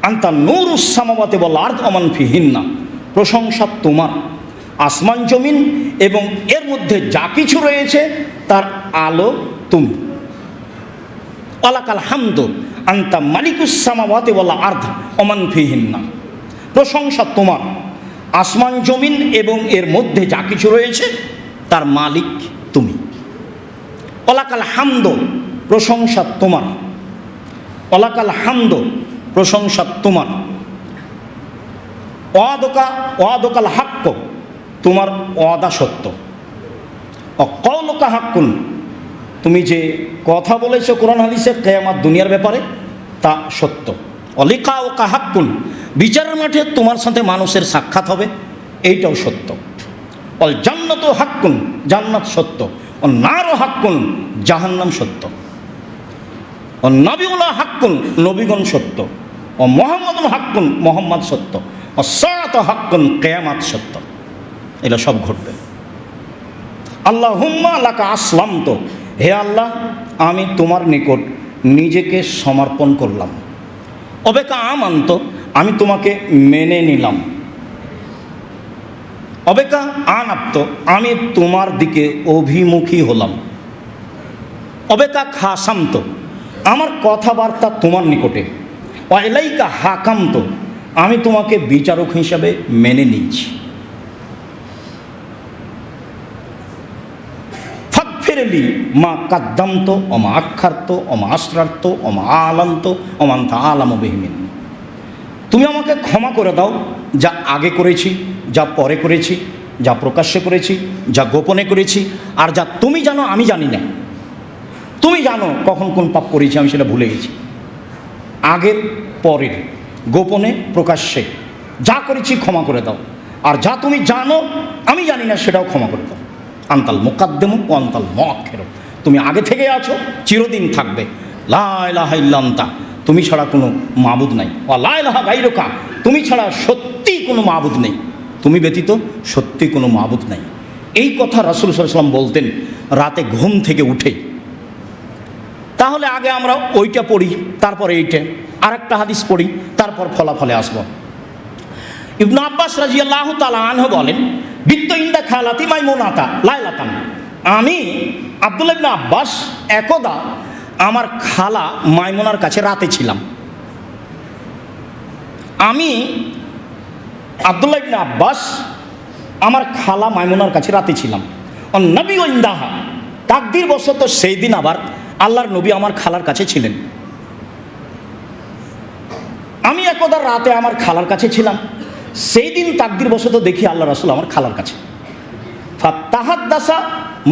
আনতা নূরুস সামাওয়াতি ওয়াল আরদ ওয়া মান ফিহিন্না, প্রশংসা তোমার, আসমান জমিন এবং এর মধ্যে যা কিছু রয়েছে তার আলো তুমি। ওয়ালাকাল হামদু আনতা মালিকুস সামাওয়াতি ওয়াল আরদ ওয়া মান ফিহিন্না, প্রশংসা তোমার, আসমান জমিন এবং এর মধ্যে যা কিছু রয়েছে তার মালিক তুমি। ওয়ালাকাল হামদু, প্রশংসা তোমার, ওয়ালাকাল হামদু, প্রশংসা তোমার। ওয়াদকাল হাক্ক, তোমার ওয়াদা সত্য। অকৌলকা হাক্কুন, তুমি যে কথা বলেছো কোরআন হাদিসে কিয়ামত দুনিয়ার ব্যাপারে তা সত্য। অলিকাওকা হাক্কুন, বিচারের মাঠে তোমার সাথে মানুষের সাক্ষাৎ হবে, এইটাও সত্য। অল জান্নাতু হাক্কুন, জান্নাত সত্য। ও নারও হাক্কুন, জাহান্নাম সত্য। ও নবিউল্লাহ হাক্কুন, নবীগণ সত্য। ও মোহাম্মদুল হাক্কুন, মোহাম্মদ সত্য। ও সাআত হাক্কুন, কিয়ামত সত্য। এগুলো সব ঘটবে। আল্লাহুম্মা লাকা আসলামতু, হে আল্লাহ আমি তোমার নিকট নিজেকে সমর্পণ করলাম। অবেকা আমান্ত, আমি তোমাকে মেনে নিলাম। অবেকা আনাপ্ত, আমি তোমার দিকে অভিমুখী হলাম। অবেকা খাসান্ত, আমার কথাবার্তা তোমার নিকটে। অলাইকা হাকান্ত, আমি তোমাকে বিচারক হিসাবে মেনে নিয়েছি। ফাগফিরলি মা কাদ্দামত অমা আক্ষার্ত অমা আশ্রার্ত অমা আলান্ত অমান্ত আলাম বিহিমিন, তুমি আমাকে ক্ষমা করে দাও যা আগে করেছি, যা পরে করেছি, যা প্রকাশ্যে করেছি, যা গোপনে করেছি, আর যা তুমি জানো আমি জানি না। তুমি জানো কখন কোন পাপ করেছি, আমি সেটা ভুলে গেছি। আগের পরের, গোপনে প্রকাশ্যে যা করেছি ক্ষমা করে দাও, আর যা তুমি জানো আমি জানি না সেটাও ক্ষমা করে দাও। আন্তাল মুকাদ্দেমু ও আন্তাল মুআক্খিরু, তুমি আগে থেকে আছো, চিরদিন থাকবে। লা ইলাহা ইল্লা আনতা, তুমি ছাড়া কোনো মাবুদ নাই। ওয়া লা ইলাহা গায়রুকা, তুমি ছাড়া সত্যি কোনো মাবুদ নেই, তুমি ব্যতীত সত্যি কোনো মাবুদ নাই। এই কথা রাসূল সাল্লাল্লাহু আলাইহি ওয়াসাল্লাম বলতেন রাতে ঘুম থেকে উঠেই। তাহলে আগে আমরা ওইটা পড়ি, তারপর এইটা, আর একটা হাদিস পড়ি, তারপর ফলাফলে আসব। ইবনে আব্বাস রাদিয়াল্লাহু তাআলা আনহু বলেন, বিত্তু ইনদা খালাতি মাইমুনাতা লাইলাতান, আমি আব্দুল্লাহ ইবনে আব্বাস একদা আমার খালা মাইমুনার কাছে রাতে ছিলাম। আমি আব্দুল্লাহ ইবনে আব্বাস আমার খালা মাইমুনার কাছে রাতে ছিলাম। নবী ইনদাহা, তাকদীর বশত সেই দিন আবার আল্লাহর নবী আমার খালার কাছে ছিলেন। আমি একদা রাতে আমার খালার কাছে ছিলাম, সেই দিন তাকদীর বশত দেখি আল্লাহ রাসূল আমার খালার কাছে। ফাতাহাদ্দাসা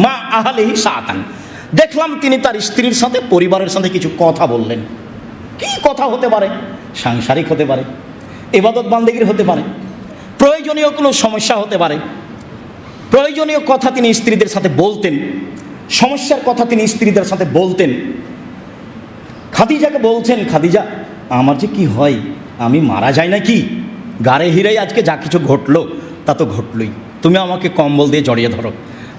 মা আহলিহি সাআতান, দেখলাম তিনি তার স্ত্রীর সাথে, পরিবারের সাথে কিছু কথা বললেন। কি কথা হতে পারে? সাংসারিক হতে পারে, ইবাদত বান্দেগীর হতে পারে, প্রয়োজনীয় কোনো সমস্যা হতে পারে। প্রয়োজনীয় কথা তিনি স্ত্রীদের সাথে বলতেন, সমস্যার কথা তিনি স্ত্রীদের সাথে বলতেন। খাদিজাকে বলছেন, খাদিজা আমার যে কি হয়, আমি মারা যাই না কি, গাড়ে হিরেই আজকে যা কিছু ঘটলো তা তো ঘটলই, তুমি আমাকে কম্বল দিয়ে জড়িয়ে ধরো।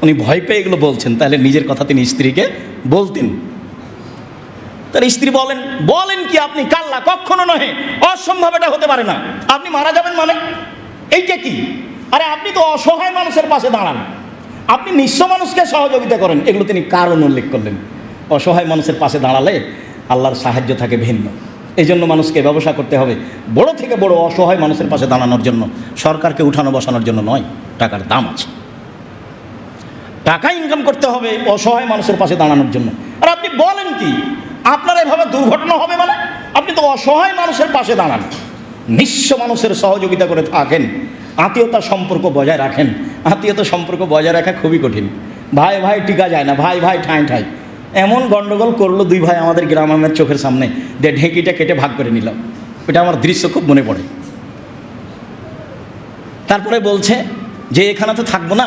উনি ভয় পেয়ে এগুলো বলছেন, তাহলে নিজের কথা তিনি স্ত্রীকে বলতেন। তার স্ত্রী বলেন, বলেন কি আপনি, কাল্লা কখনো নহে, অসম্ভব, এটা হতে পারে না, আপনি মারা যাবেন মানে এইটা কি? আরে আপনি তো অসহায় মানুষের পাশে দাঁড়ান, আপনি নিঃস্ব মানুষকে সহযোগিতা করেন। এগুলো তিনি কারণ উল্লেখ করলেন। অসহায় মানুষের পাশে দাঁড়ালে আল্লাহর সাহায্য থাকে ভিন্ন। এই জন্য মানুষকে ব্যবসা করতে হবে বড় থেকে বড় অসহায় মানুষের পাশে দাঁড়ানোর জন্য, সরকারকে উঠানো বসানোর জন্য নয়। টাকার দাম আছে, টাকা ইনকাম করতে হবে অসহায় মানুষের পাশে দাঁড়ানোর জন্য। আর আপনি বলেন কি, আপনার এভাবে দুর্ঘটনা হবে মানে? আপনি তো অসহায় মানুষের পাশে দাঁড়ান, নিঃস্ব মানুষের সহযোগিতা করে থাকেন, আত্মীয়তা সম্পর্ক বজায় রাখেন। আত্মীয়তা সম্পর্ক বজায় রাখা খুবই কঠিন। ভাই ভাই টিকা যায় না, ভাই ভাই ঠাঁই ঠাঁই। এমন গণ্ডগোল করলো দুই ভাই আমাদের গ্রাম আমার চোখের সামনে, যে ঢেঁকিটা কেটে ভাগ করে নিল। এটা আমার দৃশ্য খুব মনে পড়ে। তারপরে বলছে যে এখানে তো থাকবো না,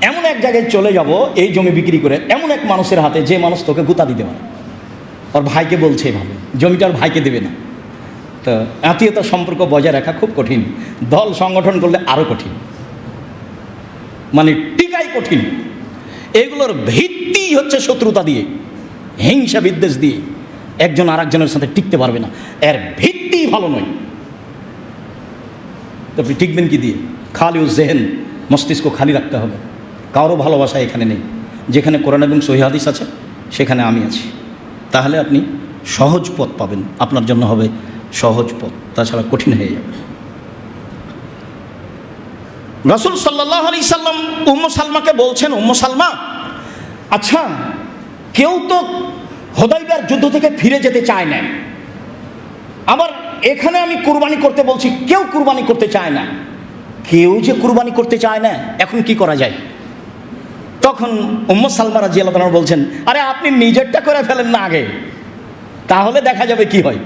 এমন এক জায়গায় চলে যাব এই জমি বিক্রি করে, এমন এক মানুষের হাতে যে মানুষ তোকে গুতা দিতে পারে। ওর ভাইকে বলছে এভাবে, জমিটা ওর ভাইকে দেবে না। তো আত্মীয়তা সম্পর্ক বজায় রাখা খুব কঠিন, দল সংগঠন করলে আরও কঠিন, মানে টিকাই কঠিন। এগুলোর ভিত্তি হচ্ছে শত্রুতা দিয়ে, হিংসা বিদ্বেষ দিয়ে একজন আর একজনের সাথে টিকতে পারবে না, এর ভিত্তি ভালো নয়। তো আপনি টিকবেন কি দিয়ে? খালি ও জেহেন, মস্তিষ্ক খালি রাখতে হবে। কারো ভালোবাসা এখানে নেই। যেখানে কোরআন এবং সহিহ হাদিস আছে সেখানে আমি আছি, তাহলে আপনি সহজ পথ পাবেন, আপনার জন্য হবে সহজ পথ, তাছাড়া কঠিন হয়ে যাবে। রাসূল সাল্লাল্লাহু আলাইহি সাল্লাম উম্মু সালমাকে বলছেন, উম্মু সালমা, আচ্ছা কেউ তো হুদায়বিয়ার যুদ্ধ থেকে ফিরে যেতে চায় না, আবার এখানে আমি কুরবানি করতে বলছি, কেউ কুরবানি করতে চায় না। কেউ যে কুরবানি করতে চায় না, এখন কি করা যায়? তখন উম্মু সালমা রাদিয়াল্লাহু আনহা বলছেন, আরে আপনি নিজেরটা করে ফেলেন না আগে, তাহলে দেখা যাবে কি হয়।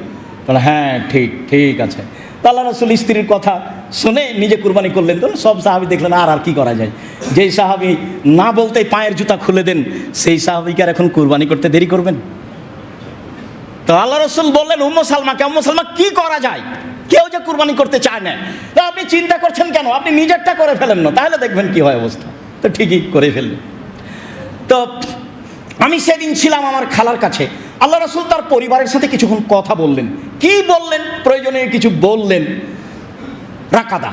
বলে হ্যাঁ ঠিক ঠিক আছে। আল্লাহ রাসূল স্ত্রীর কথা শুনে নিজে কুরবানি করলেন। তো সব সাহাবী দেখলেন আর কি করা যায়। যেই সাহাবী না বলতেই পায়ের জুতা খুলে দেন, সেই সাহাবীকে আর এখন কুরবানি করতে দেরি করবেন? তো আল্লাহ রাসূল বললেন উম্মু সালমাকে, উম্মু সালমা কি করা যায়, কেউ যে কুরবানি করতে চায় না, তা আপনি চিন্তা করছেন কেন, আপনি নিজেরটা করে ফেলেন না, তাহলে দেখবেন কি হয় অবস্থা। তো ঠিকই করে ফেললেন। তো আমি সেদিন ছিলাম আমার খালার কাছে। আল্লাহ রাসূল তার পরিবারের সাথে কিছুক্ষণ কথা বললেন। কি বললেন? প্রয়োজনীয় কিছু বললেন। রাকাদা,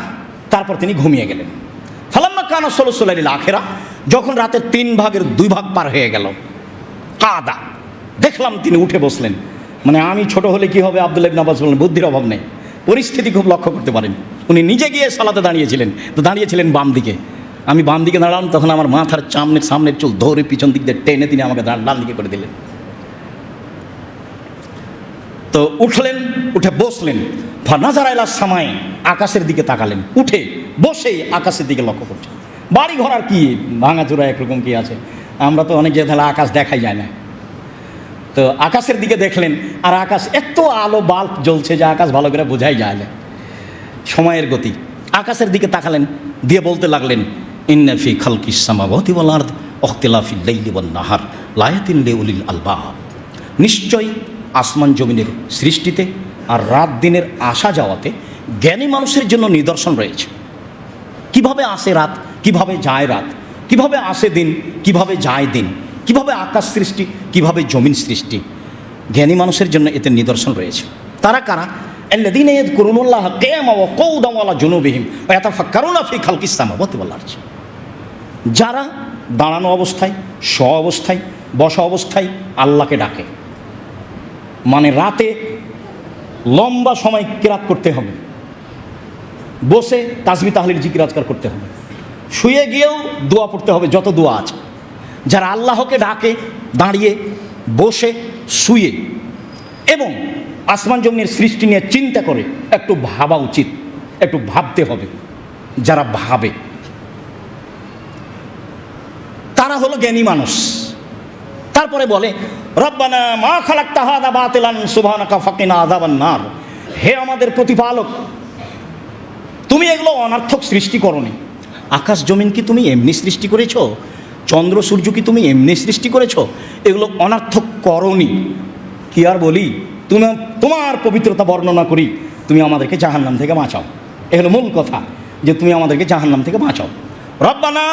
তারপর তিনি ঘুমিয়ে গেলেন। ফালাম্মা কানা সুলুসুল লাইলিল আখিরা, যখন রাতের 3 ভাগের 2 ভাগ পার হয়ে গেল, কাদা, দেখলাম তিনি উঠে বসলেন। মানে আমি ছোট হলে কি হবে, আব্দুল্লাহ ইবনে আব্বাস বললেন বুদ্ধির অভাব নেই, পরিস্থিতি খুব লক্ষ্য করতে পারেন। উনি নিজে গিয়ে সালাতে দাঁড়িয়েছিলেন, তো দাঁড়িয়েছিলেন বাম দিকে, আমি বাম দিকে দাঁড়ালাম। তখন আমার মাথার সামনের চুল ধরে পিছন দিক দিয়ে টেনে তিনি আমাকে ডান দিকে করে দিলেন। তো উঠলেন, উঠে বসলেন। ফানাজারা ইলা সামাই, আকাশের দিকে তাকালেন। উঠে বসেই আকাশের দিকে লক্ষ্য করছেন। বাড়ি ঘর আর কি ভাঙাচোরা একরকম কি আছে, আমরা তো অনেক জায়গায় তাহলে আকাশ দেখাই যায় না। তো আকাশের দিকে দেখলেন, আর আকাশ এত আলো বাল্ব জ্বলছে যে আকাশ ভালো করে বোঝাই যায় না, সময়ের গতি। আকাশের দিকে তাকালেন, দিয়ে বলতে লাগলেন, ইন্না ফি খালকিস সামাওয়াতি ওয়াল আরদ ইখতিলাফিল লাইলি ওয়ান নাহার লায়াতিন লিউলিল আলবাব। নিশ্চয়ই আসমান জমিনের সৃষ্টিতে আর রাত দিনের আসা যাওয়াতে জ্ঞানী মানুষের জন্য নিদর্শন রয়েছে। কিভাবে আসে রাত, কিভাবে যায় রাত, কিভাবে আসে দিন, কিভাবে যায় দিন, কিভাবে আকাশ সৃষ্টি, কিভাবে জমিন সৃষ্টি, জ্ঞানী মানুষের জন্য এতে নিদর্শন রয়েছে। তারা কারা? আল্লাযীনা ইয়াযকুরুনাল্লাহা কিয়ামান ওয়া কুউদান ওয়া আলা জুনুবিহিম ওয়া ইয়াতাফাক্কারুনা ফি খালকিস সামাওয়াতি ওয়াল আরদ। যারা দাঁড়ানো অবস্থায়, শোয়া অবস্থায়, বসা অবস্থায় আল্লাহকে ডাকে। মানে রাতে লম্বা সময় কিরাত করতে হবে, বসে তাসবিহ তাহলিল জিকির আজকার করতে হবে, শুয়ে গিয়েও দোয়া পড়তে হবে, যত দোয়া আছে। যারা আল্লাহকে ডাকে দাঁড়িয়ে, বসে, শুয়ে, এবং আসমান জমিনের সৃষ্টি নিয়ে চিন্তা করে, একটু ভাবা উচিত, একটু ভাবতে হবে। যারা ভাবে তারা হলো জ্ঞানী মানুষ। তারপরে বলে, রব্বানা মা খালাকতা হাযা বাতিলান সুবহানাকা ফাকিনা আযাবান নার। হে আমাদের প্রতিপালক, তুমি এগুলো অনর্থক সৃষ্টি করোনি। আকাশ জমিন কি তুমি এমনি সৃষ্টি করেছো? চন্দ্র সূর্য কি তুমি এমনি সৃষ্টি করেছো? এগুলো অনর্থক করোনি। কি আর বলি, তুমি তোমার পবিত্রতা বর্ণনা করি, তুমি আমাদেরকে জাহান্নাম থেকে বাঁচাও। এ হলো মূল কথা, যে তুমি আমাদেরকে জাহান্নাম থেকে বাঁচাও। রব্বানা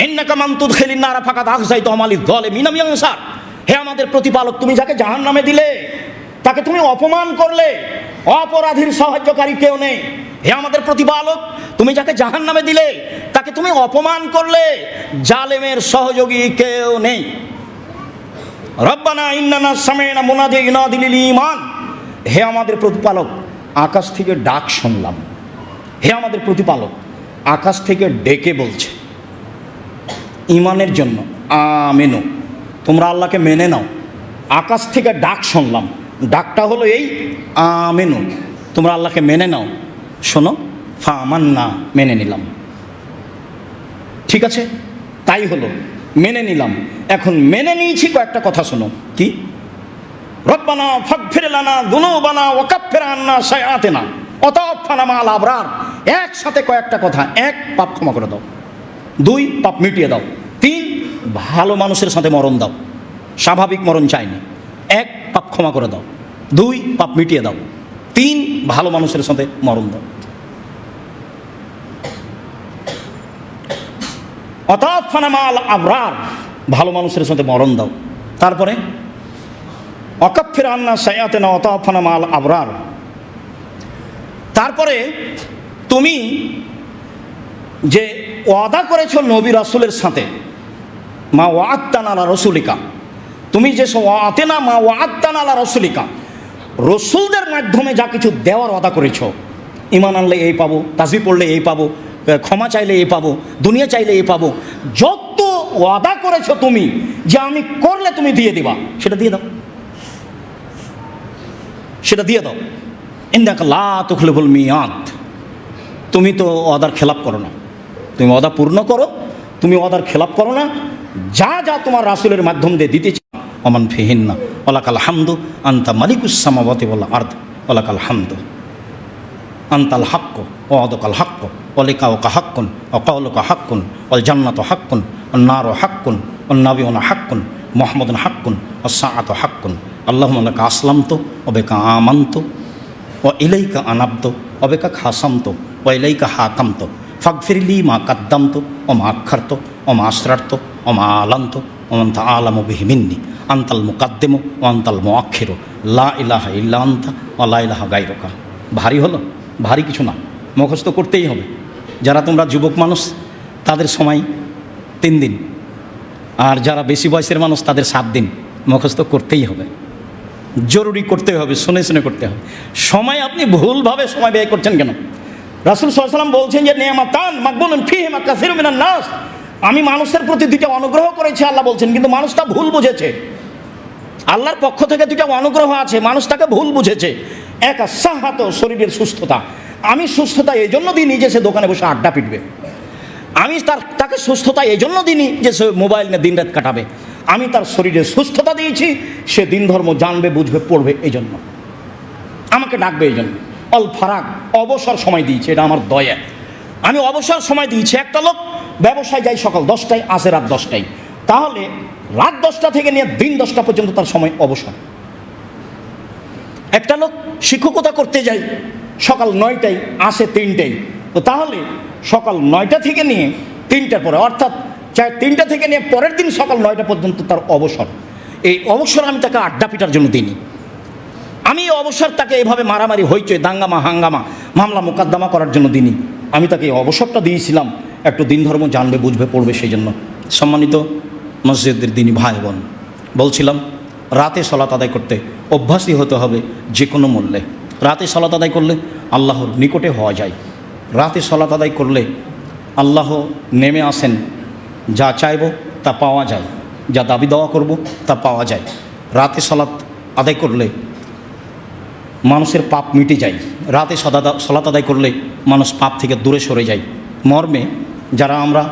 ইন্নাকা মান তুদখিলিন নারা ফাকাদ আখযাইতা মালিয যালিমিনা মিন আনসার। হে আমাদের প্রতিপালক, তুমি যাকে জাহান্নামে দিলে তাকে তুমি অপমান করলে, অপরাধীর সাহায্যকারী কেউ নেই। হে আমাদের প্রতিপালক, তুমি যাকে জাহান্নামে দিলে তাকে তুমি অপমান করলে, জালেমের সহযোগী কেউ নেই। রব্বানা ইন্নানা সামি'না মুনাদিয়ান ইউনাদি লিল ঈমান। হে আমাদের প্রতিপালক, আকাশ থেকে ডাক শুনলাম। হে আমাদের প্রতিপালক, আকাশ থেকে ডেকে বলছে ঈমানের জন্য, আমিনু, তোমরা আল্লাহকে মেনে নাও। আকাশ থেকে ডাক শুনলাম, ডাকটা হলো এই, আমিনু, তোমরা আল্লাহকে মেনে নাও। শোনো, ফামান্না, মেনে নিলাম। ঠিক আছে, তাই হলো, মেনে নিলাম। এখন মেনে নিয়েছি, কয়েকটা কথা শোনো। কি? রব্বানা ফাগফির লানা যুনুবানা ওয়া কাফির আন্না সাইয়্যাতিনা ওয়া তাওয়াফানা মা'আল আবরার। একসাথে কয়েকটা কথা। 1, পাপ ক্ষমা করে দাও। 2, পাপ মিটিয়ে দাও। 3, ভালো মানুষের সাথে মরণ দাও। স্বাভাবিক মরণ চাইনি। 1, পাপ ক্ষমা করে দাও। 2, পাপ মিটিয়ে দাও। 3, ভালো মানুষের সাথে মরণ দাও। অতাফানা মা'আল আবরার, ভালো মানুষের সাথে মরণ দাও। তারপরে ওয়াকাফির আন্না সাইয়্যাতিনা ওয়া তাওয়াফানা মা'আল আবরার। তারপরে তুমি যে ওয়াদা করেছো নবী রাসূলের সাথে, মা ওয়া'আদতানা আলা রাসূলিকা, তুমি যে ওয়া'আতিনা মা ওয়া'আদতানা আলা রাসূলিকা, রসুলদের মাধ্যমে যা কিছু দেওয়ার ওয়াদা করেছো, ঈমান আনলে এই পাবো, তাসবিহ পড়লে এই পাবো, ক্ষমা চাইলে এই পাবো, দুনিয়া চাইলে এই পাবো, যত ওয়াদা করেছো তুমি যে আমি করলে তুমি দিয়ে দিবা, সেটা দিয়ে দাও, সেটা দিয়ে দাও। ইন্নাকা লা তুখলিফুল মিয়াদ। তুমি তো ওয়াদার খেলাপ করো না, তুমি ওয়াদা পূর্ণ করো, তুমি ওয়াদার খেলাপ করো না। যা যা তোমার রাসূলের মাধ্যম দিয়ে দিতে চাও, ওমান ফিহিন্না ওয়ালাকাল হামদু আনতা মালিকুস সামাওয়াতি ওয়াল আরদ ওয়ালাকাল হামদু আনতাল হাক্ক ওয়াদাকাল হাক্ক ওয়ালিকাউকা হাক্কুন ওয়া কাউলুকা হাক্কুন ওয়াল জান্নাতু হাক্কুন ওয়ান নারু হাক্কুন ওয়ান নাবিয়ুনা হাক্কুন মুহাম্মাদুন হাক্কুন ওয়াস সাআতু হাক্কুন আল্লাহুম্মা লাকা আসলামতু ওয়া বিকা আমানতু ওয়া ইলাইকা আনাবতু ওয়া বিকা খাসামতু ওয়া ইলাইকা হাকামতু ফাগফিরলি মা কাদ্দামতু ওয়া মা আখারতু ওয়া মা আসরারতু ওয়া মা আলানতু ওয়ান্তা আলামু বিহি মিন্নি, আনতাল মুকাদ্দিমু ওয়ান্তাল মুআক্খিরু, লা ইলাহা ইল্লা আনতা ওয়া লা ইলাহা গায়রুকা। ভারী হলো? ভারী কিছু না, মুখস্থ করতেই হবে। যারা তোমরা যুবক মানুষ তাদের সময় 3 দিন, আর যারা বেশি বয়সের মানুষ তাদের 7 দিন। মুখস্থ করতেই হবে, জরুরি করতে হবে, শুনে শুনে করতে হবে। সময় আপনি ভুলভাবে সময় ব্যয় করছেন কেন? রাসূল সাল্লাল্লাহু আলাইহি ওয়াসাল্লাম বলছেন যে নিয়ামাতান মাকবুলুন ফীহিমা কাসীরুম মিনান নাস, আমি মানুষের প্রতি 2টা অনুগ্রহ করেছি আল্লাহ বলছেন, কিন্তু মানুষটা ভুল বুঝেছে। আল্লাহর পক্ষ থেকে 2টা অনুগ্রহ আছে, মানুষ তাকে ভুল বুঝেছে। এক সাহাত, শরীরের সুস্থতা। আমি সুস্থতা এই জন্য দিইনি যে সে দোকানে বসে আড্ডা পিটবে, আমি তাকে সুস্থতা এই জন্য দিইনি যে সে মোবাইল নিয়ে দিন রাত কাটাবে। আমি তার শরীরে সুস্থতা দিয়েছি, সে দিন ধর্ম জানবে, বুঝবে, পড়বে, এই জন্য আমাকে ডাকবে। এই জন্য অল ফারাক, অবসর সময় দিয়েছি, এটা আমার দয়া। আমি অবসর সময় দিয়েছি। একটা লোক ব্যবসায় যায় সকাল 10টায়, আসে রাত 10টায়, তাহলে রাত 10টা থেকে নিয়ে দিন 10টা পর্যন্ত তার সময় অবসর। একটা লোক শিক্ষকতা করতে যায় সকাল 9টায়, আসে 3টায়, তো তাহলে সকাল 9টা থেকে নিয়ে 3টার পরে, অর্থাৎ 3টা থেকে নিয়ে পরের দিন সকাল 9টা পর্যন্ত তার অবসর। এই অবসর আমি তাকে আড্ডা পিটার জন্য দিইনি। আমি এই অবসর তাকে এভাবে মারামারি, হইচই, দাঙ্গামা, হাঙ্গামা, মামলা মোকদ্দমা করার জন্য দিইনি। আমি তাকে এই অবসরটা দিয়েছিলাম একটু দিন ধর্ম জানবে, বুঝবে, পড়বে, সেই জন্য। সম্মানিত মসজিদের দিনী ভাই বোন, বলছিলাম রাতে সালাত আদায় করতে অভ্যাসী হতে হবে যে কোনো মূল্যে। রাতে সালাত আদায় করলে আল্লাহর নিকটে হওয়া যায়। রাতে সালাত আদায় করলে আল্লাহ নেমে আসেন, যা চাইব তা পাওয়া যায়, যা দাবি দেওয়া করব তা পাওয়া যায়। রাতে সালাত আদায় করলে মানুষের পাপ মিটে যায়। রাতে সালাত আদায় করলে মানুষ পাপ থেকে দূরে সরে যায়। মর্মে যারা আমরা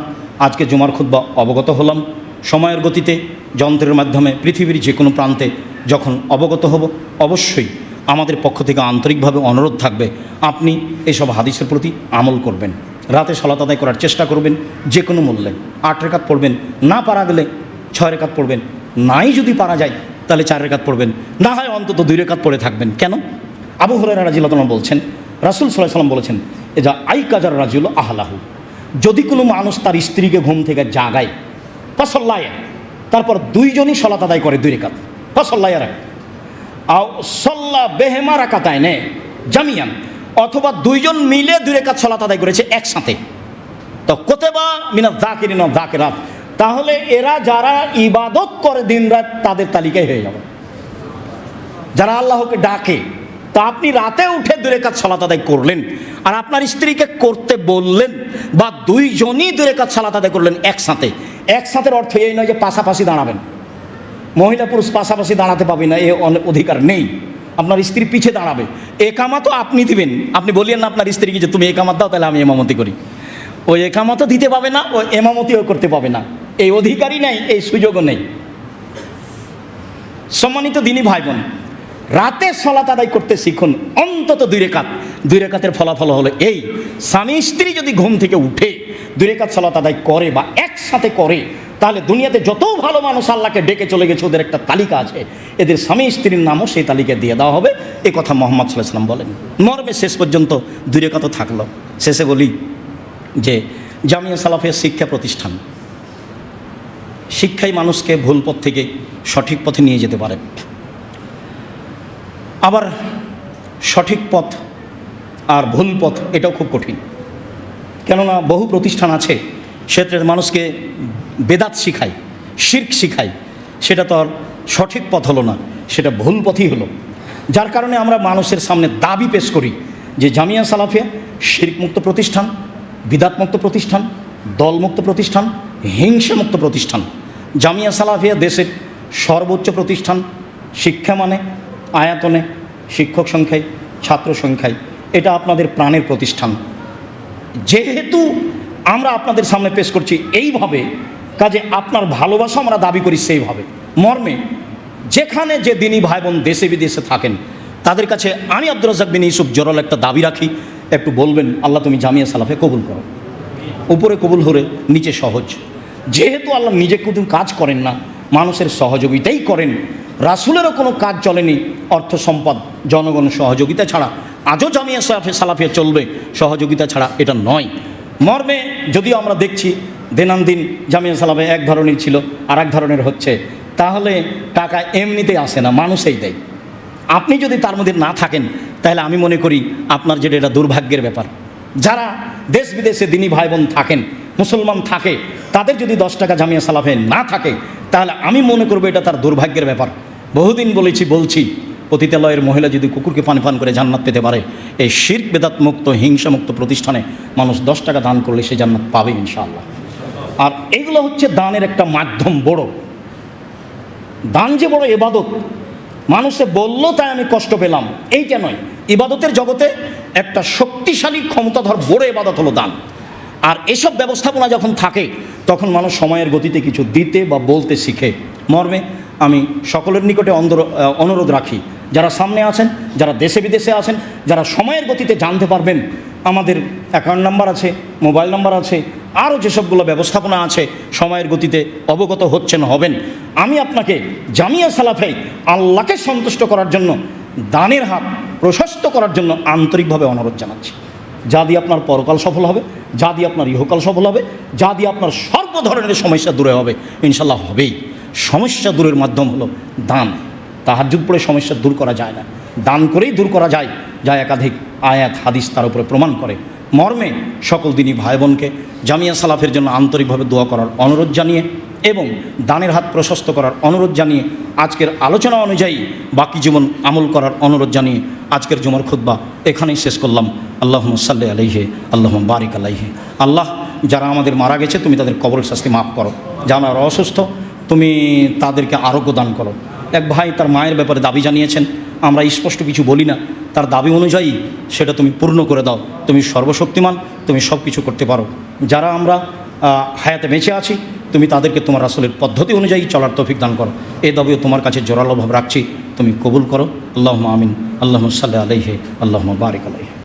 আজকে জুমার খুতবা অবগত হলাম, সময়ের গতিতে যন্ত্রের মাধ্যমে পৃথিবীর যে কোনো প্রান্তে যখন অবগত হব, অবশ্যই আমাদের পক্ষ থেকে আন্তরিকভাবে অনুরোধ থাকবে আপনি এসব হাদিসের প্রতি আমল করবেন। রাতে সালাত আদায় করার চেষ্টা করবেন যে কোনো মূল্যে। 8 রেকাত পড়বেন, না পারা গেলে 6 রেকাত পড়বেন, নাই যদি পারা যায় তাহলে 4 রেকাত পড়বেন, না হয় অন্তত 2 রেকাত পড়ে থাকবেন। কেন? আবু হুরায়রা রাদিয়াল্লাহু আনহু বলছেন, রাসূল সাল্লাল্লাহু আলাইহি ওয়াসাল্লাম বলেছেন, এজা আইকাজার রাজুলু আহলাহু, যদি কোনো মানুষ তার স্ত্রীকে ঘুম থেকে জাগায়, ফাসাল্লায়া, তারপর 2 জনই সালাত আদায় করে 2 রেকাত, ফাসাল্লায়া রাখ আও সাল্লা বেহেমা রাকাতাইনে জামিয়ান, অথবা 2 জন মিলে 2 রেকাত সালাত আদায় করেছে একসাথে, তো কুতিবা মিনাজ যাকিরিন ওয়া যাকিরাত, তাহলে এরা যারা ইবাদত করে দিনরাত তাদের তালিকায় হয়ে যাবে, যারা আল্লাহকে ডাকে। তা আপনি রাতে উঠে 2 রেকাত সালাত আদায় করলেন, আর আপনার স্ত্রীকে করতে বললেন, বা 2 জনই 2 রেকাত সালাত আদায় করলেন একসাথে। একসাথের অর্থ এই নয় যে পাশাপাশি দাঁড়াবেন, মহিলা পুরুষ পাশাপাশি দাঁড়াতে পারবে না, এ অধিকার নেই। আপনার স্ত্রী পিছে দাঁড়াবে, একামাতও আপনি দিবেন। আপনি বলিয়েন না আপনার স্ত্রীকে যে তুমি একামাত দাও, তাহলে আমি এমামতি করি। ওই একামাতও দিতে পাবে না, ও এমামতিও করতে পাবে না, এই অধিকারই নেই, এই সুযোগও নেই। সম্মানিত দিনী ভাই বোন, রাতে সালাত আদায় করতে শিখুন, অন্তত 2 রেকাত। 2 রেকাতের ফলাফল হলো এই, স্বামী স্ত্রী যদি ঘুম থেকে উঠে 2 রেকাত সালাত আদায় করে বা একসাথে করে, তাহলে দুনিয়াতে যত ভালো মানুষ আল্লাহকে ডেকে চলে গেছে ওদের একটা তালিকা আছে, এদের স্বামী স্ত্রীর নামও সেই তালিকায় দিয়ে দেওয়া হবে। এ কথা মুহাম্মদ সাল্লাল্লাহু আলাইহি ওয়াসাল্লাম বলেন। মর্মে শেষ পর্যন্ত 2 রেকাত থাকলো। শেষে বলি যে জামিয়া সালাফিয়া শিক্ষা প্রতিষ্ঠান, শিক্ষাই মানুষকে ভুল পথ থেকে সঠিক পথে নিয়ে যেতে পারে। আবার সঠিক পথ আর ভুল পথ এটাও খুব কঠিন, কেননা বহু প্রতিষ্ঠান আছে সেটার মানুষকে বেদাত শিখায়, শিরক শিখায়, সেটা তো আর সঠিক পথ হলো না, সেটা ভুল পথই হলো। যার কারণে আমরা মানুষের সামনে দাবি পেশ করি যে জামিয়া সালাফিয়া শিরকমুক্ত প্রতিষ্ঠান, বিদাতমুক্ত প্রতিষ্ঠান, দলমুক্ত প্রতিষ্ঠান, হিংসামুক্ত প্রতিষ্ঠান। জামিয়া সালাফিয়া দেশের সর্বোচ্চ প্রতিষ্ঠান, শিক্ষা মানে, আয়াতনে, শিক্ষক সংখ্যায়, ছাত্র সংখ্যায়, এটা আপনাদের প্রাণের প্রতিষ্ঠান। যেহেতু আমরা আপনাদের সামনে পেশ করছি এইভাবে, কাজে আপনার ভালোবাসা আমরা দাবি করি সেইভাবে। মর্মে যেখানে যে দিনী ভাই বোন দেশে বিদেশে থাকেন, তাদের কাছে আমি আব্দুর রাজ্জাক বিন ইউসুফ জরল একটা দাবি রাখি, একটু বলবেন আল্লাহ তুমি জামিয়া সালাফিয়া কবুল করো। উপরে কবুল হলে নিচে সহজ। যেহেতু আল্লাহ নিজে কোনো কাজ করেন না, মানুষের সহযোগিতাই করেন। রাসূলেরও কোনো কাজ চলেনি অর্থ সম্পদ জনগণের সহযোগিতা ছাড়া। আজও জামিয়া সালাফিয়া চলবে সহযোগিতা ছাড়া, এটা নয়। মর্মে যদিও আমরা দেখছি দিনান্দিন জামিয়া সালাফে এক ধরনের ছিল আর এক ধরনের হচ্ছে, তাহলে টাকা এমনিতেই আসে না, মানুষেই দেয়। আপনি যদি তার মধ্যে না থাকেন তাহলে আমি মনে করি আপনার যেটা এটা দুর্ভাগ্যের ব্যাপার। যারা দেশ বিদেশে দিনী ভাই বোন থাকেন, মুসলমান থাকে, তাদের যদি 10 টাকা জামিয়া সালাফে না থাকে তাহলে আমি মনে করবো এটা তার দুর্ভাগ্যের ব্যাপার। বহুদিন বলছি পতিতালয়ের মহিলা যদি কুকুরকে পানি পান করে জান্নাত পেতে পারে, এই শিরক বেদাত মুক্ত হিংসামুক্ত প্রতিষ্ঠানে মানুষ 10 টাকা দান করলে সে জান্নাত পাবে ইনশাআল্লাহ। আর এগুলো হচ্ছে দানের একটা মাধ্যম। বড় দান যে বড় ইবাদত, মানুষে বললো তাই আমি কষ্ট পেলাম, এইটা নয়। ইবাদতের জগতে একটা শক্তিশালী ক্ষমতাধর বড় ইবাদত হলো দান। আর এসব ব্যবস্থাপনা যখন থাকে তখন মানুষ সময়ের গতিতে কিছু দিতে বা বলতে শিখে। মর্মে আমি সকলের নিকটে অনুরোধ রাখি, যারা সামনে আছেন, যারা দেশে বিদেশে আছেন, যারা সময়ের গতিতে জানতে পারবেন, আমাদের অ্যাকাউন্ট নাম্বার আছে, মোবাইল নাম্বার আছে, আরও যেসবগুলো ব্যবস্থাপনা আছে, সময়ের গতিতে অবগত হবেন। আমি আপনাকে জামিয়া সালাফে আল্লাহকে সন্তুষ্ট করার জন্য দানের হাত প্রশস্ত করার জন্য আন্তরিকভাবে অনুরোধ জানাচ্ছি। যা দিয়ে আপনার পরকাল সফল হবে, যা দিয়ে আপনার ইহকাল সফল হবে, যা দিয়ে আপনার সর্ব ধরনের সমস্যা দূরে হবে, ইনশাল্লাহ হবেই। সমস্যা দূরের মাধ্যম হলো দান। তাহাজ্জুদ পড়ে সমস্যা দূর করা যায় না, দান করেই দূর করা যায়, যা একাধিক আয়াত হাদিস তার উপরে প্রমাণ করে। মর্মে সকল দিনী ভাই বোনকে জামিয়া সালাফের জন্য আন্তরিকভাবে দোয়া করার অনুরোধ জানিয়ে এবং দানের হাত প্রশস্ত করার অনুরোধ জানিয়ে আজকের আলোচনা অনুযায়ী বাকি জীবন আমল করার অনুরোধ জানিয়ে আজকের জুমার খুতবা এখানেই শেষ করলাম। আল্লাহুম্মা সাল্লি আলাইহি আল্লাহুম্মা বারিক আলাইহি। আল্লাহ, যারা আমাদের মারা গেছে তুমি তাদের কবরের শাস্তি মাফ করো, যারা অসুস্থ তুমি তাদেরকে আরোগ্য দান করো। এক ভাই তার মায়ের ব্যাপারে দাবি জানিয়েছেন, আমরা স্পষ্ট কিছু বলি না, তার দাবি অনুযায়ী সেটা তুমি পূর্ণ করে দাও। তুমি সর্বশক্তিমান, তুমি সব কিছু করতে পারো। যারা আমরা হায়াতে বেঁচে আছি তুমি তাদেরকে তোমার রাসূলের পদ্ধতি অনুযায়ী চলার তৌফিক দান করো। এই দাবিও তোমার কাছে জোরালোভাবে রাখছি, তুমি কবুল করো। আল্লাহুম্মা আমিন। আল্লাহুম্মা সাল্লি আলাইহি আল্লাহুম্মা বারিক আলাইহি।